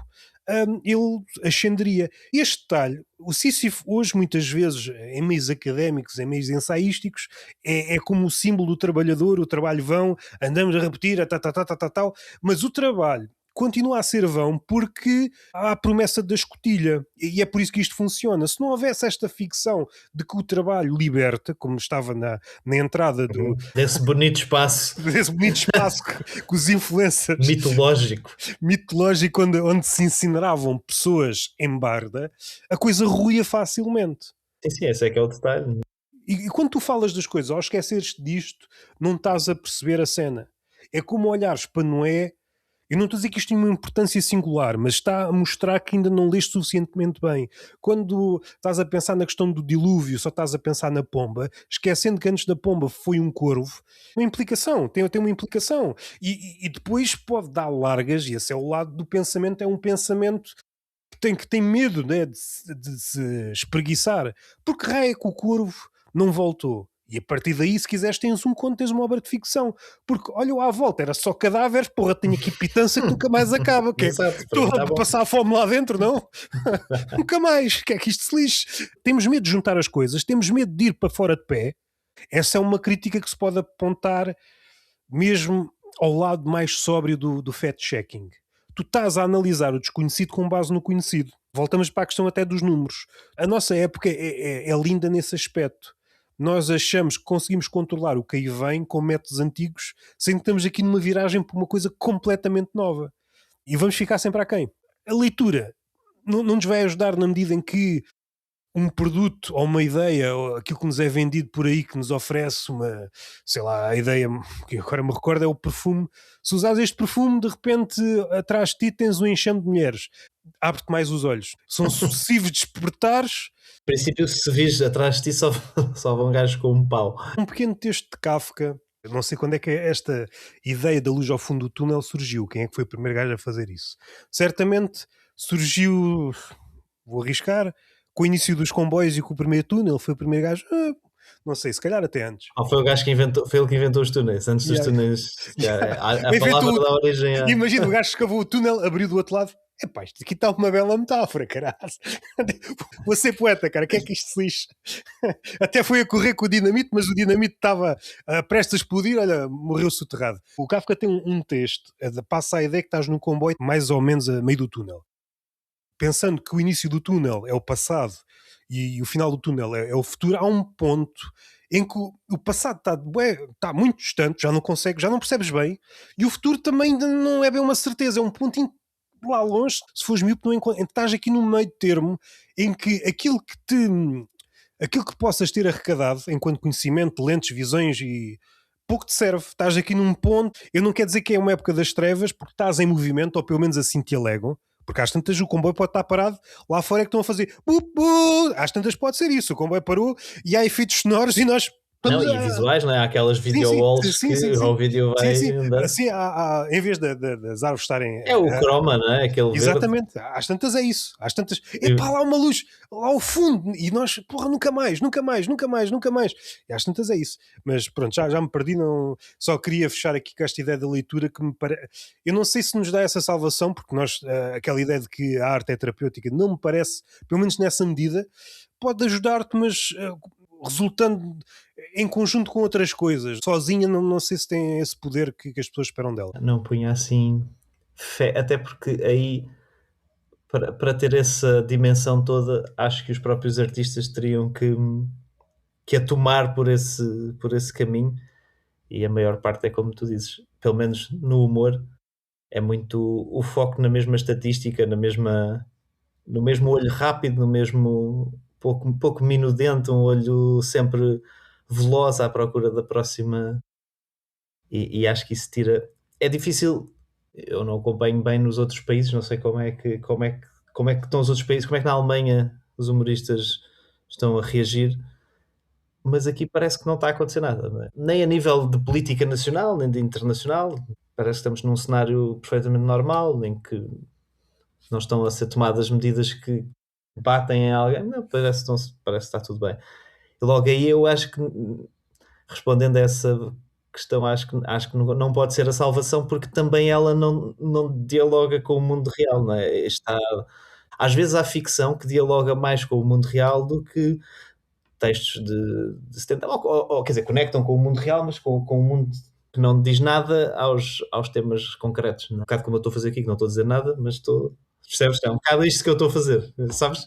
ele ascenderia. Este detalhe, o Sísifo hoje muitas vezes em meios académicos, em meios ensaísticos, é como o símbolo do trabalhador, o trabalho vão, andamos a repetir, tal, mas o trabalho continua a ser vão porque há a promessa da escotilha e é por isso que isto funciona. Se não houvesse esta ficção de que o trabalho liberta, como estava na entrada desse bonito espaço desse bonito espaço que os influencers mitológico onde se incineravam pessoas em barda, a coisa ruía facilmente. Sim, esse é que é o detalhe. E quando tu falas das coisas, ao esqueceres disto, não estás a perceber a cena. É como olhares para Noé. Eu não estou a dizer que isto tem uma importância singular, mas está a mostrar que ainda não leste suficientemente bem. Quando estás a pensar na questão do dilúvio, só estás a pensar na pomba, esquecendo que antes da pomba foi um corvo, uma implicação, tem uma implicação. E depois pode dar largas, e esse é o lado do pensamento, é um pensamento que tem medo, né, de se espreguiçar. Porque raio é que o corvo não voltou? E a partir daí, se quiseres, tens um conto, tens uma obra de ficção. Porque, olha, à volta era só cadáveres, porra, tenho aqui pitança que nunca mais acaba. Estou a passar fome lá dentro, não? Nunca mais. Que é que isto se lixe? Temos medo de juntar as coisas, temos medo de ir para fora de pé. Essa é uma crítica que se pode apontar mesmo ao lado mais sóbrio do fact-checking. Tu estás a analisar o desconhecido com base no conhecido. Voltamos para a questão até dos números. A nossa época é linda nesse aspecto. Nós achamos que conseguimos controlar o que aí vem com métodos antigos, sem que estamos aqui numa viragem para uma coisa completamente nova. E vamos ficar sempre aquém. A leitura não nos vai ajudar na medida em que um produto ou uma ideia, ou aquilo que nos é vendido por aí, que nos oferece uma, sei lá, a ideia que agora me recordo é o perfume. Se usares este perfume, de repente atrás de ti tens um enxame de mulheres. Abre-te mais os olhos. São sucessivos despertares. No princípio, se vis atrás de ti, só vão gajos com um pau. Um pequeno texto de Kafka. Eu não sei quando é que esta ideia da luz ao fundo do túnel surgiu. Quem é que foi o primeiro gajo a fazer isso? Certamente surgiu, vou arriscar, com o início dos comboios e com o primeiro túnel. Foi o primeiro gajo, não sei, se calhar até antes. Foi o gajo que inventou, foi ele que inventou os túneis. Antes dos túneis, a palavra da origem. Imagina, o gajo que escavou o túnel, abriu do outro lado. Epá, isto aqui está uma bela metáfora, caralho. Vou ser poeta, cara, que é que isto se lixe? Até foi a correr com o dinamite, mas o dinamite estava prestes a explodir, olha, morreu soterrado. O Kafka tem um texto, passa a ideia que estás num comboio mais ou menos a meio do túnel. Pensando que o início do túnel é o passado e o final do túnel é o futuro, há um ponto em que o passado está muito distante, já não percebes bem, e o futuro também ainda não é bem uma certeza, é um ponto lá longe, se fores miúdo, não encontras, estás aqui no meio termo em que aquilo que possas ter arrecadado enquanto conhecimento, lentes, visões e pouco te serve, estás aqui num ponto, eu não quero dizer que é uma época das trevas, porque estás em movimento, ou pelo menos assim te alegam, porque às tantas o comboio pode estar parado, lá fora é que estão a fazer às tantas pode ser isso, o comboio parou e há efeitos sonoros e nós... Não, e visuais, não é? Há aquelas video walls que o vídeo vai andar. Assim, em vez das árvores estarem... É o croma, não é? Aquele exatamente. Verde. Às tantas é isso. Às tantas... Epá, lá uma luz, lá ao fundo. E nós, porra, nunca mais. E às tantas é isso. Mas pronto, já me perdi. Não... Só queria fechar aqui com esta ideia da leitura que me parece... Eu não sei se nos dá essa salvação, porque nós, aquela ideia de que a arte é terapêutica, não me parece, pelo menos nessa medida, pode ajudar-te, mas... resultando em conjunto com outras coisas. Sozinha não sei se tem esse poder que as pessoas esperam dela. Não punha assim fé, até porque aí para ter essa dimensão toda, acho que os próprios artistas teriam que a tomar por esse caminho, e a maior parte é como tu dizes, pelo menos no humor, é muito o foco na mesma estatística, no mesmo olho rápido, no mesmo pouco minudento, um olho sempre veloz à procura da próxima, e acho que isso tira... É difícil, eu não acompanho bem nos outros países, não sei como é que estão os outros países, como é que na Alemanha os humoristas estão a reagir, mas aqui parece que não está a acontecer nada, não é? Nem a nível de política nacional, nem de internacional, parece que estamos num cenário perfeitamente normal, em que não estão a ser tomadas medidas que batem em alguém, não, parece que está tudo bem. E logo aí eu acho que, respondendo a essa questão acho que não pode ser a salvação, porque também ela não dialoga com o mundo real, não é? Às vezes há ficção que dialoga mais com o mundo real do que textos de 70, ou quer dizer, conectam com o mundo real, mas com o mundo que não diz nada aos temas concretos. Não é? Um bocado como eu estou a fazer aqui, que não estou a dizer nada, mas estou. Percebes? É um bocado isto que eu estou a fazer, sabes?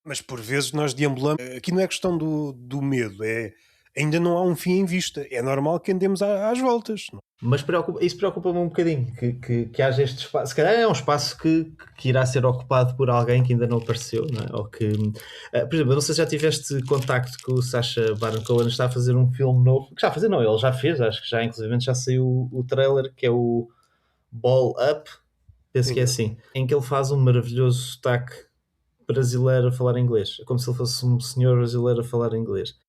Mas por vezes nós deambulamos. Aqui não é questão do medo, ainda não há um fim em vista. É normal que andemos às voltas. Não? Mas isso preocupa-me um bocadinho, que haja este espaço. Se calhar é um espaço que irá ser ocupado por alguém que ainda não apareceu, não é? Ou que, por exemplo, eu não sei se já tiveste contacto com o Sacha Baron Cohen, está a fazer um filme novo. Que já a fazer, não, ele já fez, acho que já, inclusive, já saiu o trailer, que é o Ball Up, penso que é assim, em que ele faz um maravilhoso sotaque brasileiro a falar inglês. É como se ele fosse um senhor brasileiro a falar inglês.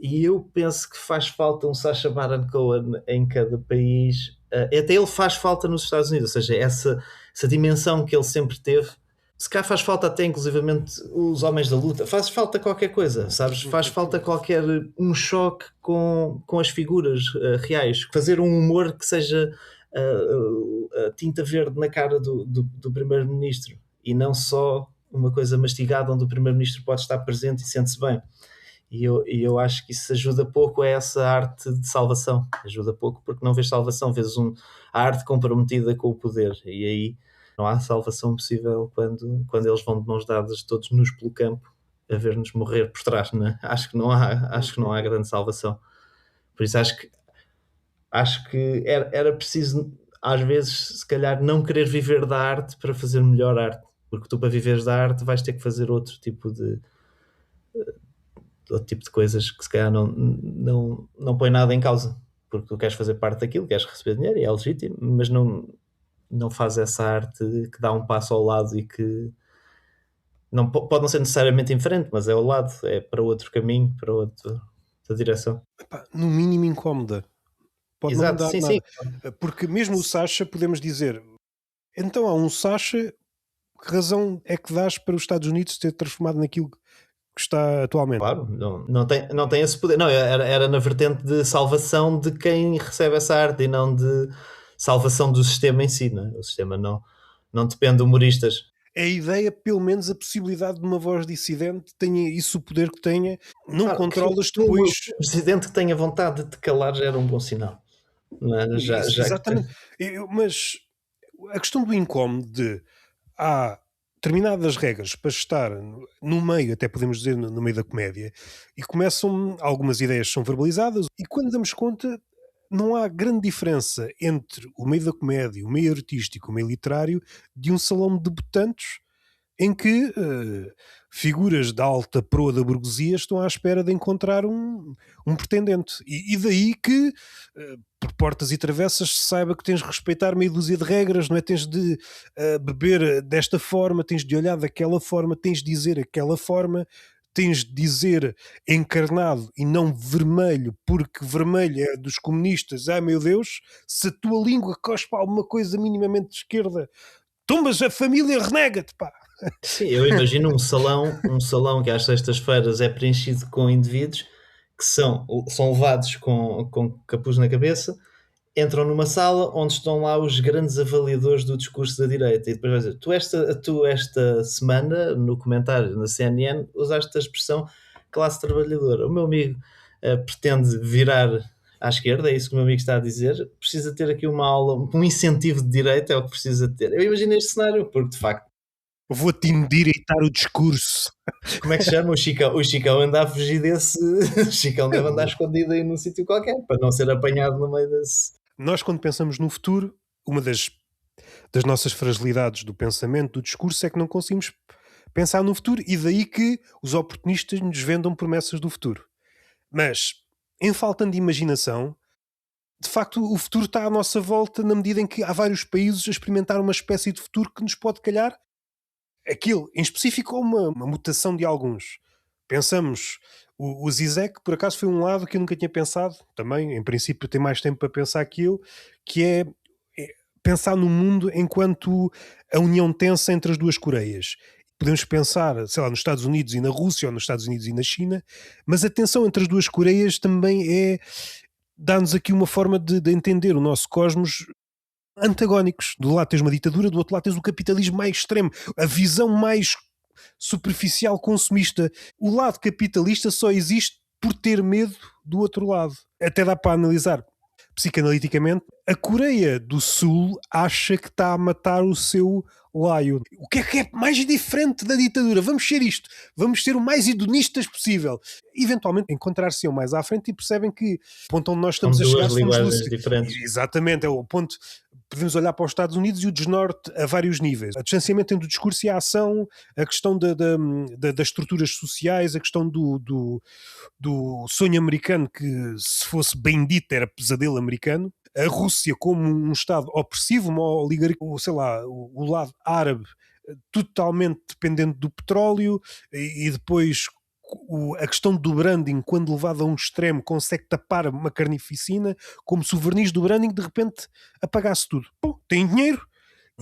E eu penso que faz falta um Sacha Baron Cohen em cada país. Até ele faz falta nos Estados Unidos, ou seja, essa dimensão que ele sempre teve. Se cá faz falta até inclusivamente os homens da luta, faz falta qualquer coisa, sabes? Faz falta qualquer um choque com as figuras reais. Fazer um humor que seja a tinta verde na cara do primeiro-ministro e não só uma coisa mastigada onde o primeiro-ministro pode estar presente e sente-se bem. E eu acho que isso ajuda pouco a essa arte de salvação. Ajuda pouco porque não vês salvação, vês a arte comprometida com o poder. E aí não há salvação possível quando eles vão de mãos dadas todos nus pelo campo a ver-nos morrer por trás. Não é? Acho que não há grande salvação. Por isso acho que era preciso, às vezes, se calhar, não querer viver da arte para fazer melhor arte. Porque tu, para viveres da arte, vais ter que fazer outro tipo de coisas que se calhar não põe nada em causa, porque tu queres fazer parte daquilo, queres receber dinheiro e é legítimo, mas não faz essa arte que dá um passo ao lado e que não pode não ser necessariamente em frente, mas é ao lado, é para outro caminho, para outra direção. Epá, no mínimo incómoda. Pode Exato, não mudar sim, nada. sim. Porque mesmo o Sacha, podemos dizer, então há um Sacha, que razão é que dás para os Estados Unidos ter transformado naquilo que está atualmente? Claro, não tem esse poder. Não, era na vertente de salvação de quem recebe essa arte e não de salvação do sistema em si. Não é? O sistema não depende de humoristas. A ideia, pelo menos a possibilidade de uma voz dissidente tenha isso o poder que tenha, não controlas depois. Um presidente que tenha vontade de te calar já era um bom sinal. Mas Exatamente. Mas a questão do incómodo de há determinadas regras para estar no meio, até podemos dizer no meio da comédia, e começam, algumas ideias são verbalizadas, e quando damos conta, não há grande diferença entre o meio da comédia, o meio artístico, o meio literário, de um salão de debutantes em que figuras da alta proa da burguesia estão à espera de encontrar um pretendente. E daí que, por portas e travessas, se saiba que tens de respeitar meia dúzia de regras, não é? Tens de beber desta forma, tens de olhar daquela forma, tens de dizer aquela forma, tens de dizer encarnado e não vermelho, porque vermelho é dos comunistas. Ai meu Deus, se a tua língua cospa alguma coisa minimamente de esquerda, tumbas, a família renega-te, pá. sim, eu imagino um salão que às sextas-feiras é preenchido com indivíduos que são levados com capuz na cabeça, entram numa sala onde estão lá os grandes avaliadores do discurso da direita e depois vai dizer, tu esta semana no comentário na CNN usaste a expressão classe trabalhadora. O meu amigo pretende virar à esquerda, é isso que o meu amigo está a dizer, precisa ter aqui uma aula, um incentivo de direita é o que precisa ter. Eu imagino este cenário, porque de facto vou-te endireitar o discurso. como é que se chama? O Chicão anda a fugir desse. O Chicão deve andar escondido aí num sítio qualquer para não ser apanhado no meio desse. Nós, quando pensamos no futuro, uma das nossas fragilidades do pensamento, do discurso, é que não conseguimos pensar no futuro e daí que os oportunistas nos vendam promessas do futuro. Mas, em falta de imaginação, de facto, o futuro está à nossa volta na medida em que há vários países a experimentar uma espécie de futuro que nos pode calhar. Aquilo, em específico, é uma mutação de alguns. Pensamos, o Zizek, por acaso, foi um lado que eu nunca tinha pensado, também, em princípio, tem mais tempo para pensar que eu, que é pensar no mundo enquanto a união tensa entre as duas Coreias. Podemos pensar, sei lá, nos Estados Unidos e na Rússia, ou nos Estados Unidos e na China, mas a tensão entre as duas Coreias também é dá-nos aqui uma forma de entender o nosso cosmos antagónicos. Do lado tens uma ditadura, do outro lado tens o capitalismo mais extremo, a visão mais superficial consumista. O lado capitalista só existe por ter medo do outro lado. Até dá para analisar psicanaliticamente. A Coreia do Sul acha que está a matar o seu laio. O que é mais diferente da ditadura? Vamos ser isto. Vamos ser o mais hedonistas possível. Eventualmente encontrar-se mais à frente e percebem que o ponto onde nós estamos a chegar somos diferentes. Exatamente, é o ponto. Podemos olhar para os Estados Unidos e o desnorte a vários níveis. O distanciamento entre o discurso e a ação, a questão das estruturas sociais, a questão do sonho americano, que se fosse bem dito era pesadelo americano. A Rússia como um Estado opressivo, uma oligarquia, sei lá, o lado árabe totalmente dependente do petróleo, e depois a questão do branding, quando levado a um extremo, consegue tapar uma carnificina, como se o verniz do branding de repente apagasse tudo. Pô, tem dinheiro.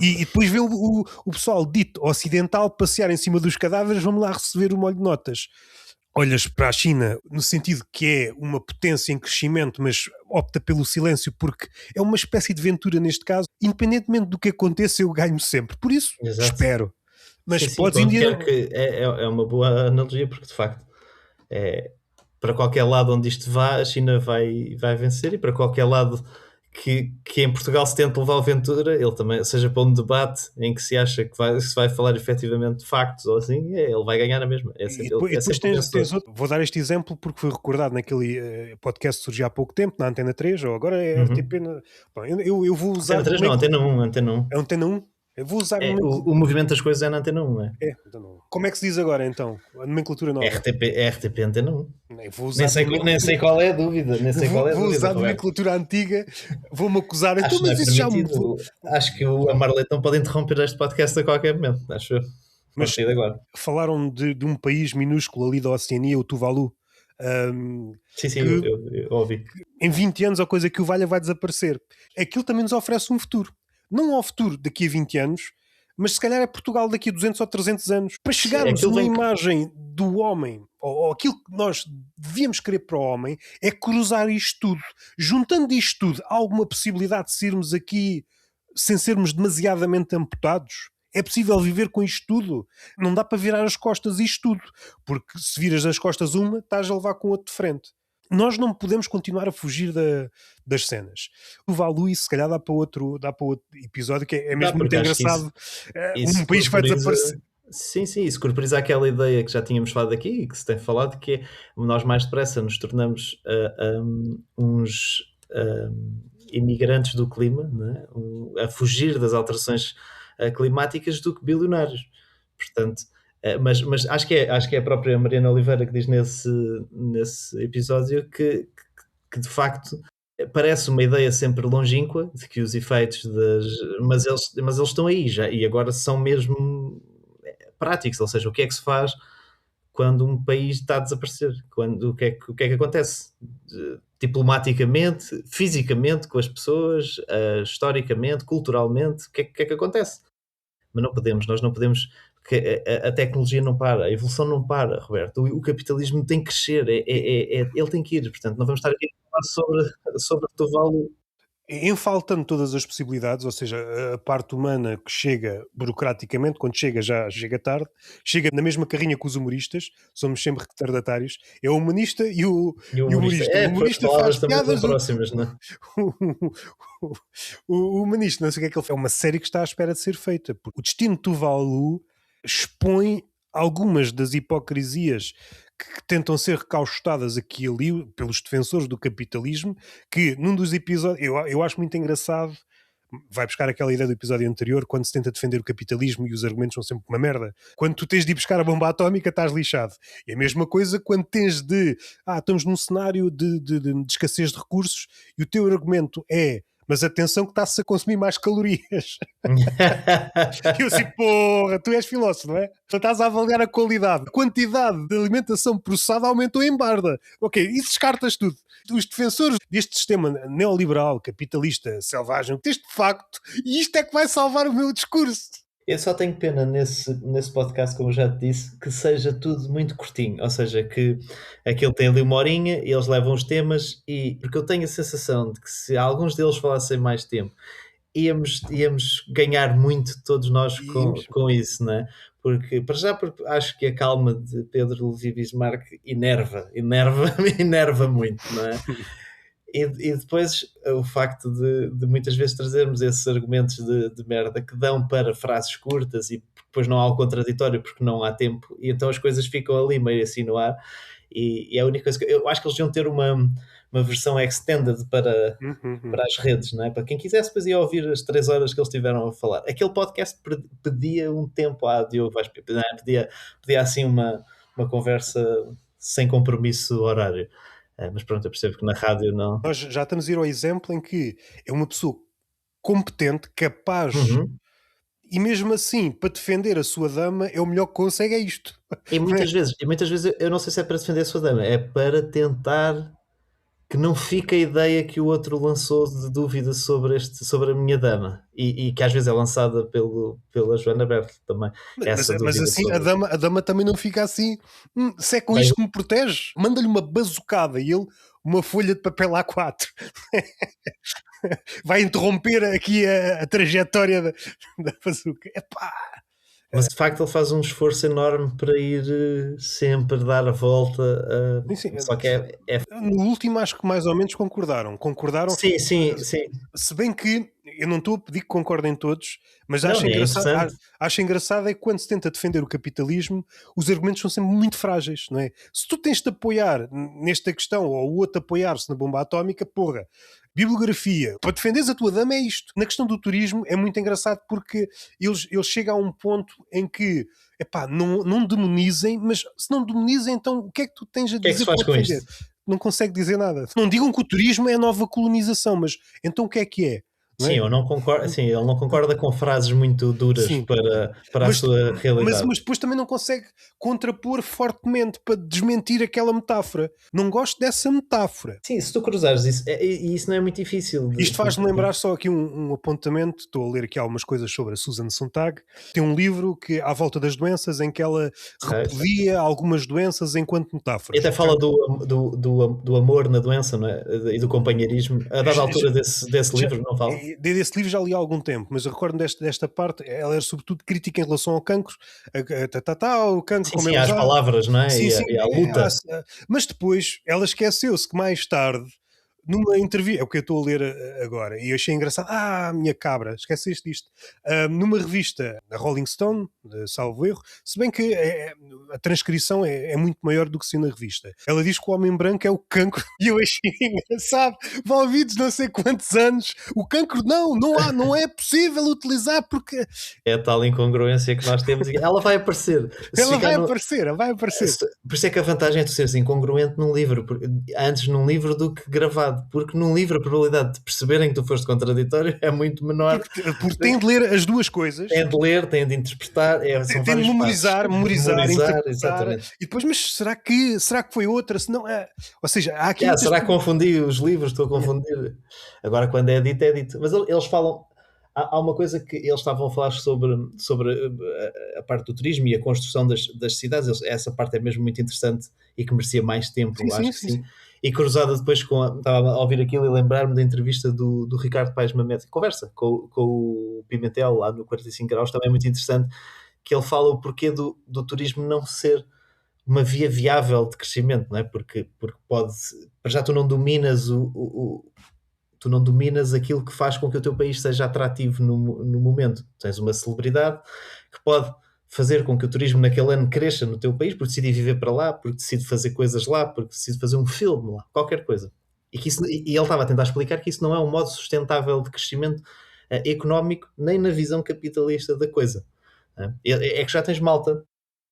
E depois vê o pessoal dito ocidental passear em cima dos cadáveres, vamos lá receber o molho de notas. Olhas para a China no sentido que é uma potência em crescimento, mas opta pelo silêncio porque é uma espécie de ventura neste caso. Independentemente do que aconteça, eu ganho sempre. Por isso, Exato. Espero. Mas sim, podes indicar que é uma boa analogia, porque de facto para qualquer lado onde isto vá, a China vai vencer, e para qualquer lado que em Portugal se tente levar a aventura, ele também, seja para um debate em que se acha que se vai falar efetivamente de factos ou assim, ele vai ganhar a mesma. Depois tens outro. Vou dar este exemplo porque foi recordado naquele podcast que surgiu há pouco tempo, na Antena 3, ou agora é RTP. Bom, eu vou usar... Antena 3 não, Antena 1. É Antena 1? Eu vou usar o movimento das coisas é na Antena 1, Como é que se diz agora então? A nomenclatura nova? RTP Antena 1. Nem sei qual é a dúvida. Vou usar a nomenclatura antiga, vou-me acusar. Então, mas isso já me... Acho que a Marlete não pode interromper este podcast a qualquer momento, acho eu. Mas agora falaram de um país minúsculo ali da Oceania, o Tuvalu. Sim, eu ouvi. Em 20 anos a coisa que o valha vai desaparecer. Aquilo também nos oferece um futuro. Não ao futuro daqui a 20 anos, mas se calhar é Portugal daqui a 200 ou 300 anos. Para chegarmos a uma imagem do homem, ou aquilo que nós devíamos querer para o homem, é cruzar isto tudo. Juntando isto tudo, há alguma possibilidade de sermos aqui sem sermos demasiadamente amputados? É possível viver com isto tudo? Não dá para virar as costas isto tudo, porque se viras as costas uma, estás a levar com o outro de frente. Nós não podemos continuar a fugir das cenas. O Valui, se calhar, dá para outro episódio, que é mesmo muito engraçado. Um país vai desaparecer. Sim, isso corporiza aquela ideia que já tínhamos falado aqui e que se tem falado, que é nós mais depressa nos tornamos uns imigrantes do clima, né? A fugir das alterações climáticas do que bilionários. Portanto, mas acho que é a própria Mariana Oliveira que diz nesse episódio que de facto parece uma ideia sempre longínqua de que os efeitos mas eles estão aí já, e agora são mesmo práticos, ou seja, o que é que se faz quando um país está a desaparecer? O que é que acontece? Diplomaticamente, fisicamente com as pessoas, historicamente, culturalmente, o que é que acontece? Mas nós não podemos, porque a tecnologia não para, a evolução não para, Roberto. O capitalismo tem que crescer, ele tem que ir, portanto, não vamos estar aqui a falar sobre o Tuvalu. Enfaltando todas as possibilidades, ou seja, a parte humana que chega burocraticamente, quando chega já chega tarde, chega na mesma carrinha que os humoristas, somos sempre retardatários, é o humanista e o humorista. O humorista faz piadas próximas, não é? O humanista, não sei o que é que ele faz, é uma série que está à espera de ser feita, porque o Destino de Tuvalu expõe algumas das hipocrisias que tentam ser recaustadas aqui e ali pelos defensores do capitalismo, que num dos episódios, eu acho muito engraçado, vai buscar aquela ideia do episódio anterior, quando se tenta defender o capitalismo e os argumentos são sempre uma merda. Quando tu tens de ir buscar a bomba atómica, estás lixado. É a mesma coisa quando tens estamos num cenário de escassez de recursos e o teu argumento é: mas atenção que está-se a consumir mais calorias. E eu assim, porra, tu és filósofo, não é? Tu estás a avaliar a qualidade. A quantidade de alimentação processada aumentou em barda. Ok, e descartas tudo. Os defensores deste sistema neoliberal, capitalista, selvagem, deste facto, e isto é que vai salvar o meu discurso. Eu só tenho pena nesse podcast, como eu já te disse, que seja tudo muito curtinho, ou seja, que aquilo tem ali uma horinha, eles levam os temas e porque eu tenho a sensação de que se alguns deles falassem mais tempo, íamos ganhar muito todos nós E com isso, não é? Porque, para já, porque acho que a calma de Pedro Levi Bismarck enerva muito, não é? E depois o facto de muitas vezes trazermos esses argumentos de merda que dão para frases curtas e depois não há o contraditório porque não há tempo, e então as coisas ficam ali meio assim no ar. E é a única coisa que eu acho que eles iam ter uma versão extended para as redes, não é? Para quem quisesse, depois ia ouvir as 3 horas que eles tiveram a falar. Aquele podcast pedia um tempo Diogo Vaz, não é? pedia assim uma conversa sem compromisso horário. Mas pronto, eu percebo que na rádio não. nós já estamos a ir ao exemplo em que é uma pessoa competente, capaz, Uhum. e mesmo assim, para defender a sua dama, é o melhor que consegue, é isto. E muitas vezes eu não sei se é para defender a sua dama, é para tentar que não fique a ideia que o outro lançou de dúvida sobre a minha dama e que às vezes é lançada pela Joana Berto também, Mas, essa mas dúvida assim, sobre. a dama também não fica assim. Se é com Bem, isto que me protege, manda-lhe uma bazucada e ele uma folha de papel A4. Vai interromper aqui a trajetória da bazuca. Epá! mas de facto ele faz um esforço enorme para ir sempre dar a volta, Sim, só que é. no último acho que mais ou menos concordaram. Concordaram, Sim, sim, sim. se bem que eu não estou a pedir que concordem todos, mas Não, é interessante. acho engraçado é que quando se tenta defender o capitalismo, os argumentos são sempre muito frágeis, não é? Se tu tens de apoiar nesta questão ou o outro apoiar-se na bomba atómica, porra, bibliografia, para defenderes a tua dama é isto. Na questão do turismo é muito engraçado porque eles chegam a um ponto em que epá, não demonizem, mas se não demonizem, então o que é que tu tens a O que é que se dizer faz para com defender? isto? Não consegue dizer nada. Não digam que o turismo é a nova colonização, mas então o que é que é? Não Sim, é? eu não concordo, sim, ele não concorda com frases muito duras Sim, para a mas, sua realidade. mas depois também não consegue contrapor fortemente para desmentir aquela metáfora. Não gosto dessa metáfora. Sim, se tu cruzares isso, e isso não é muito difícil, Isto faz-me lembrar só aqui um apontamento. Estou a ler aqui algumas coisas sobre a Susan Sontag. Tem um livro que à volta das doenças em que ela sei. repudia algumas doenças enquanto E metáforas. até fala do amor na doença, não é? E do companheirismo. A dada altura desse Já, livro, não fala? desse livro já li há algum tempo, mas eu recordo desta parte. Ela era sobretudo crítica em relação ao cancro, o cancro Sim, como é sim, às usado. palavras, não é? Sim, sim, E à luta. mas depois ela esqueceu-se que mais tarde, numa entrevista, é o que eu estou a ler agora, e eu achei engraçado. Minha cabra, esqueceste disto. Numa revista, a Rolling Stone, salvo erro, se bem que a transcrição é muito maior do que se na revista. Ela diz que o homem branco é o cancro, e eu achei engraçado. Envolvidos não sei quantos anos, o cancro não é possível utilizar porque É a tal incongruência que nós temos. E ela vai aparecer. Se ela ficar vai no, aparecer, ela vai aparecer. Por isso é que a vantagem é tu seres incongruente num livro, antes num livro do que gravado, porque num livro a probabilidade de perceberem que tu foste contraditório é muito menor. Porque tem de ler as duas coisas. Tem de ler, tem de interpretar, são Tem de vários passos. memorizar, interpretar, Exatamente. e depois, mas será que foi outra? Se não, ou seja, há aqui muitas Será que confundi os livros? Estou a confundir. Agora, quando é dito, é dito. Mas eles falam. Há uma coisa que eles estavam a falar sobre a parte do turismo e a construção das cidades. Essa parte é mesmo muito interessante e que merecia mais tempo, acho que sim. Sim. E cruzada depois estava a ouvir aquilo e lembrar-me da entrevista do Ricardo Paes Mamed, conversa com o Pimentel lá no 45 Graus, também é muito interessante, que ele fala o porquê do turismo não ser uma via viável de crescimento, não é? Porque pode, para já tu não dominas tu não dominas aquilo que faz com que o teu país seja atrativo no momento. Tens uma celebridade que pode fazer com que o turismo naquele ano cresça no teu país, porque decide viver para lá, porque decide fazer coisas lá, porque decide fazer um filme lá, qualquer coisa. E ele estava a tentar explicar que isso não é um modo sustentável de crescimento económico, nem na visão capitalista da coisa. É que já tens malta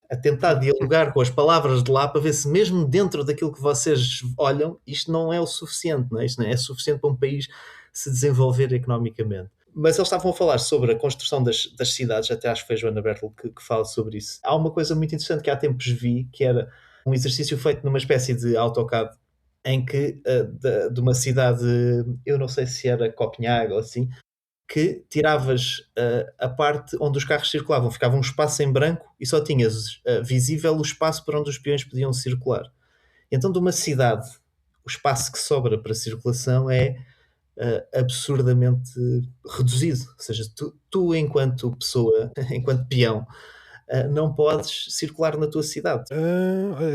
a tentar dialogar com as palavras de lá para ver se mesmo dentro daquilo que vocês olham, isto não é o suficiente, não é? Isto não é suficiente para um país se desenvolver economicamente. Mas eles estavam a falar sobre a construção das cidades, até acho que foi a Joana Bertel que fala sobre isso. Há uma coisa muito interessante que há tempos vi, que era um exercício feito numa espécie de AutoCAD, em que de uma cidade, eu não sei se era Copenhague ou assim, que tiravas a parte onde os carros circulavam, ficava um espaço em branco e só tinhas visível o espaço por onde os peões podiam circular. Então, de uma cidade, o espaço que sobra para circulação é absurdamente reduzido. Ou seja, tu enquanto pessoa, enquanto peão, não podes circular na tua cidade.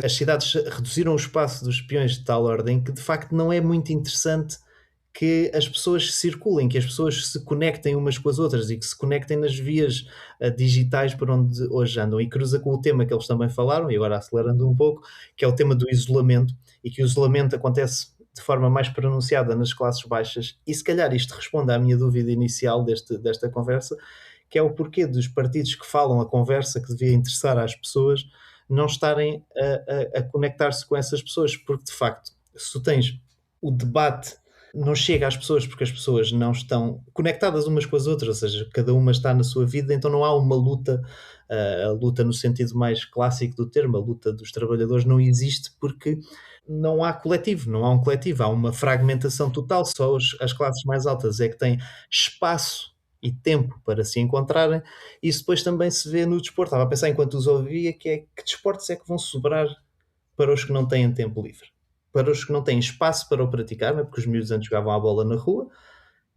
As cidades reduziram o espaço dos peões de tal ordem que, de facto, não é muito interessante que as pessoas circulem, que as pessoas se conectem umas com as outras e que se conectem nas vias digitais por onde hoje andam. E cruza com o tema que eles também falaram, e agora acelerando um pouco, que é o tema do isolamento, e que o isolamento acontece de forma mais pronunciada nas classes baixas, e se calhar isto responde à minha dúvida inicial desta conversa, que é o porquê dos partidos que falam a conversa que devia interessar às pessoas não estarem a conectar-se com essas pessoas, porque de facto, se tu tens o debate não chega às pessoas porque as pessoas não estão conectadas umas com as outras, ou seja, cada uma está na sua vida, então não há uma luta, a luta no sentido mais clássico do termo, a luta dos trabalhadores não existe porque não há coletivo, não há um coletivo, há uma fragmentação total, só as classes mais altas é que têm espaço e tempo para se encontrarem. Isso depois também se vê no desporto. Estava a pensar enquanto os ouvia que desportos é que vão sobrar para os que não têm tempo livre, para os que não têm espaço para o praticar, não é? Porque os miúdos antes jogavam a bola na rua,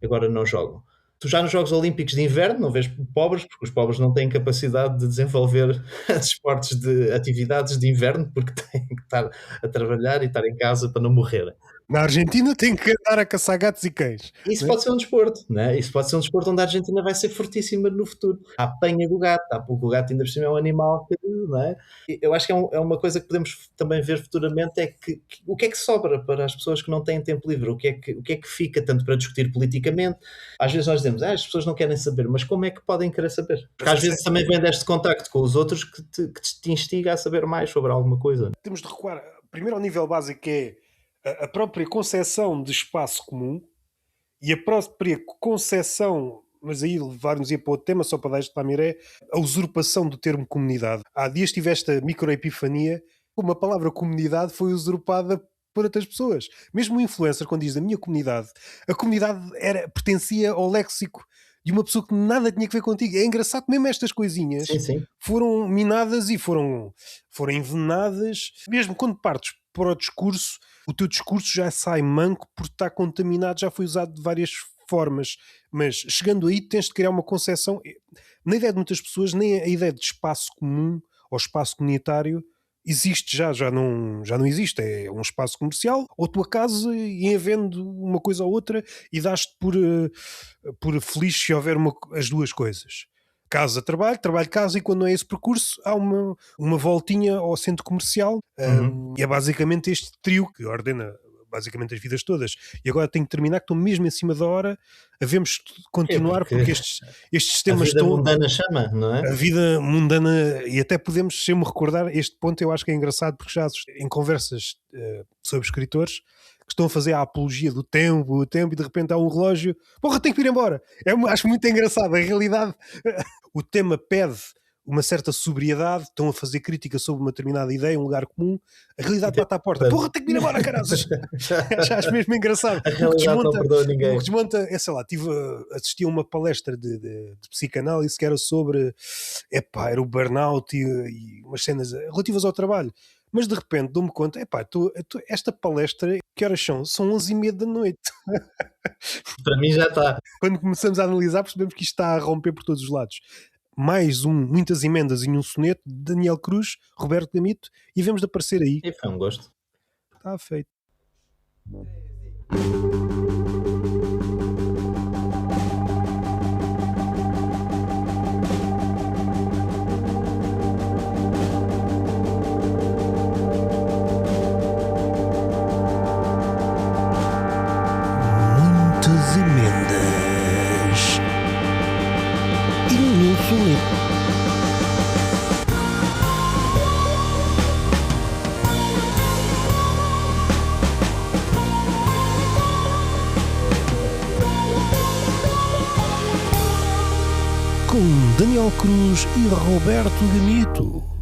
agora não jogam. Tu já nos Jogos Olímpicos de Inverno não vês pobres, porque os pobres não têm capacidade de desenvolver esportes de atividades de inverno, porque têm que estar a trabalhar e estar em casa para não morrerem. Na Argentina tem que andar a caçar gatos e cães. Isso pode ser um desporto, não é? Isso pode ser um desporto onde a Argentina vai ser fortíssima no futuro. A apanha do gato, há pouco o gato ainda por cima é um animal, não é? Eu acho que é uma coisa que podemos também ver futuramente, é que o que é que sobra para as pessoas que não têm tempo livre? O que é que fica tanto para discutir politicamente? Às vezes nós dizemos, as pessoas não querem saber, mas como é que podem querer saber? Porque às vezes também vem deste contacto com os outros que te instiga a saber mais sobre alguma coisa. Temos de recuar primeiro ao nível básico, que é a própria concepção de espaço comum e a própria concepção, mas aí levar-nos para outro tema, só para dar isto para a Miré, a usurpação do termo comunidade. Há dias tiveste a microepifania, como a palavra comunidade foi usurpada por outras pessoas. Mesmo o influencer, quando diz a minha comunidade, a comunidade pertencia ao léxico de uma pessoa que nada tinha que ver contigo. É engraçado que mesmo estas coisinhas foram minadas e foram envenenadas. Mesmo quando partes para o discurso, o teu discurso já sai manco porque está contaminado, já foi usado de várias formas. Mas chegando aí tens de criar uma concepção. Na ideia de muitas pessoas, nem a ideia de espaço comum ou espaço comunitário existe já não existe, é um espaço comercial, ou tua casa e havendo uma coisa ou outra e dás-te por feliz se houver as duas coisas. Casa, trabalho, casa, e quando não é esse percurso há uma voltinha ao centro comercial. E é basicamente este trio que ordena basicamente as vidas todas. E agora tenho que terminar, que estou mesmo em cima da hora. Havemos de continuar porque estes temas estão... A vida mundana chama, não é? A vida mundana, e até podemos sempre recordar este ponto. Eu acho que é engraçado porque já em conversas sobre escritores que estão a fazer a apologia do tempo e de repente há um relógio, porra, tenho que ir embora. Acho muito engraçado. A realidade, o tema pede uma certa sobriedade, estão a fazer crítica sobre uma determinada ideia, um lugar comum, a realidade bate à porta, porra, tenho que ir embora, caras. Acho mesmo engraçado. A realidade não perdoa ninguém. O que desmonta é, sei lá, assisti a uma palestra de psicanálise que era sobre, era o burnout e umas cenas relativas ao trabalho. Mas de repente dou-me conta, esta palestra, que horas são? São 11h30 da noite. Para mim já está. Quando começamos a analisar percebemos que isto está a romper por todos os lados. Mais muitas emendas em um soneto de Daniel Cruz, Roberto Gamito, e vemos de aparecer aí. E foi um gosto. Está feito. Muitas emendas em um soneto. Com Daniel Cruz e Roberto Gamito.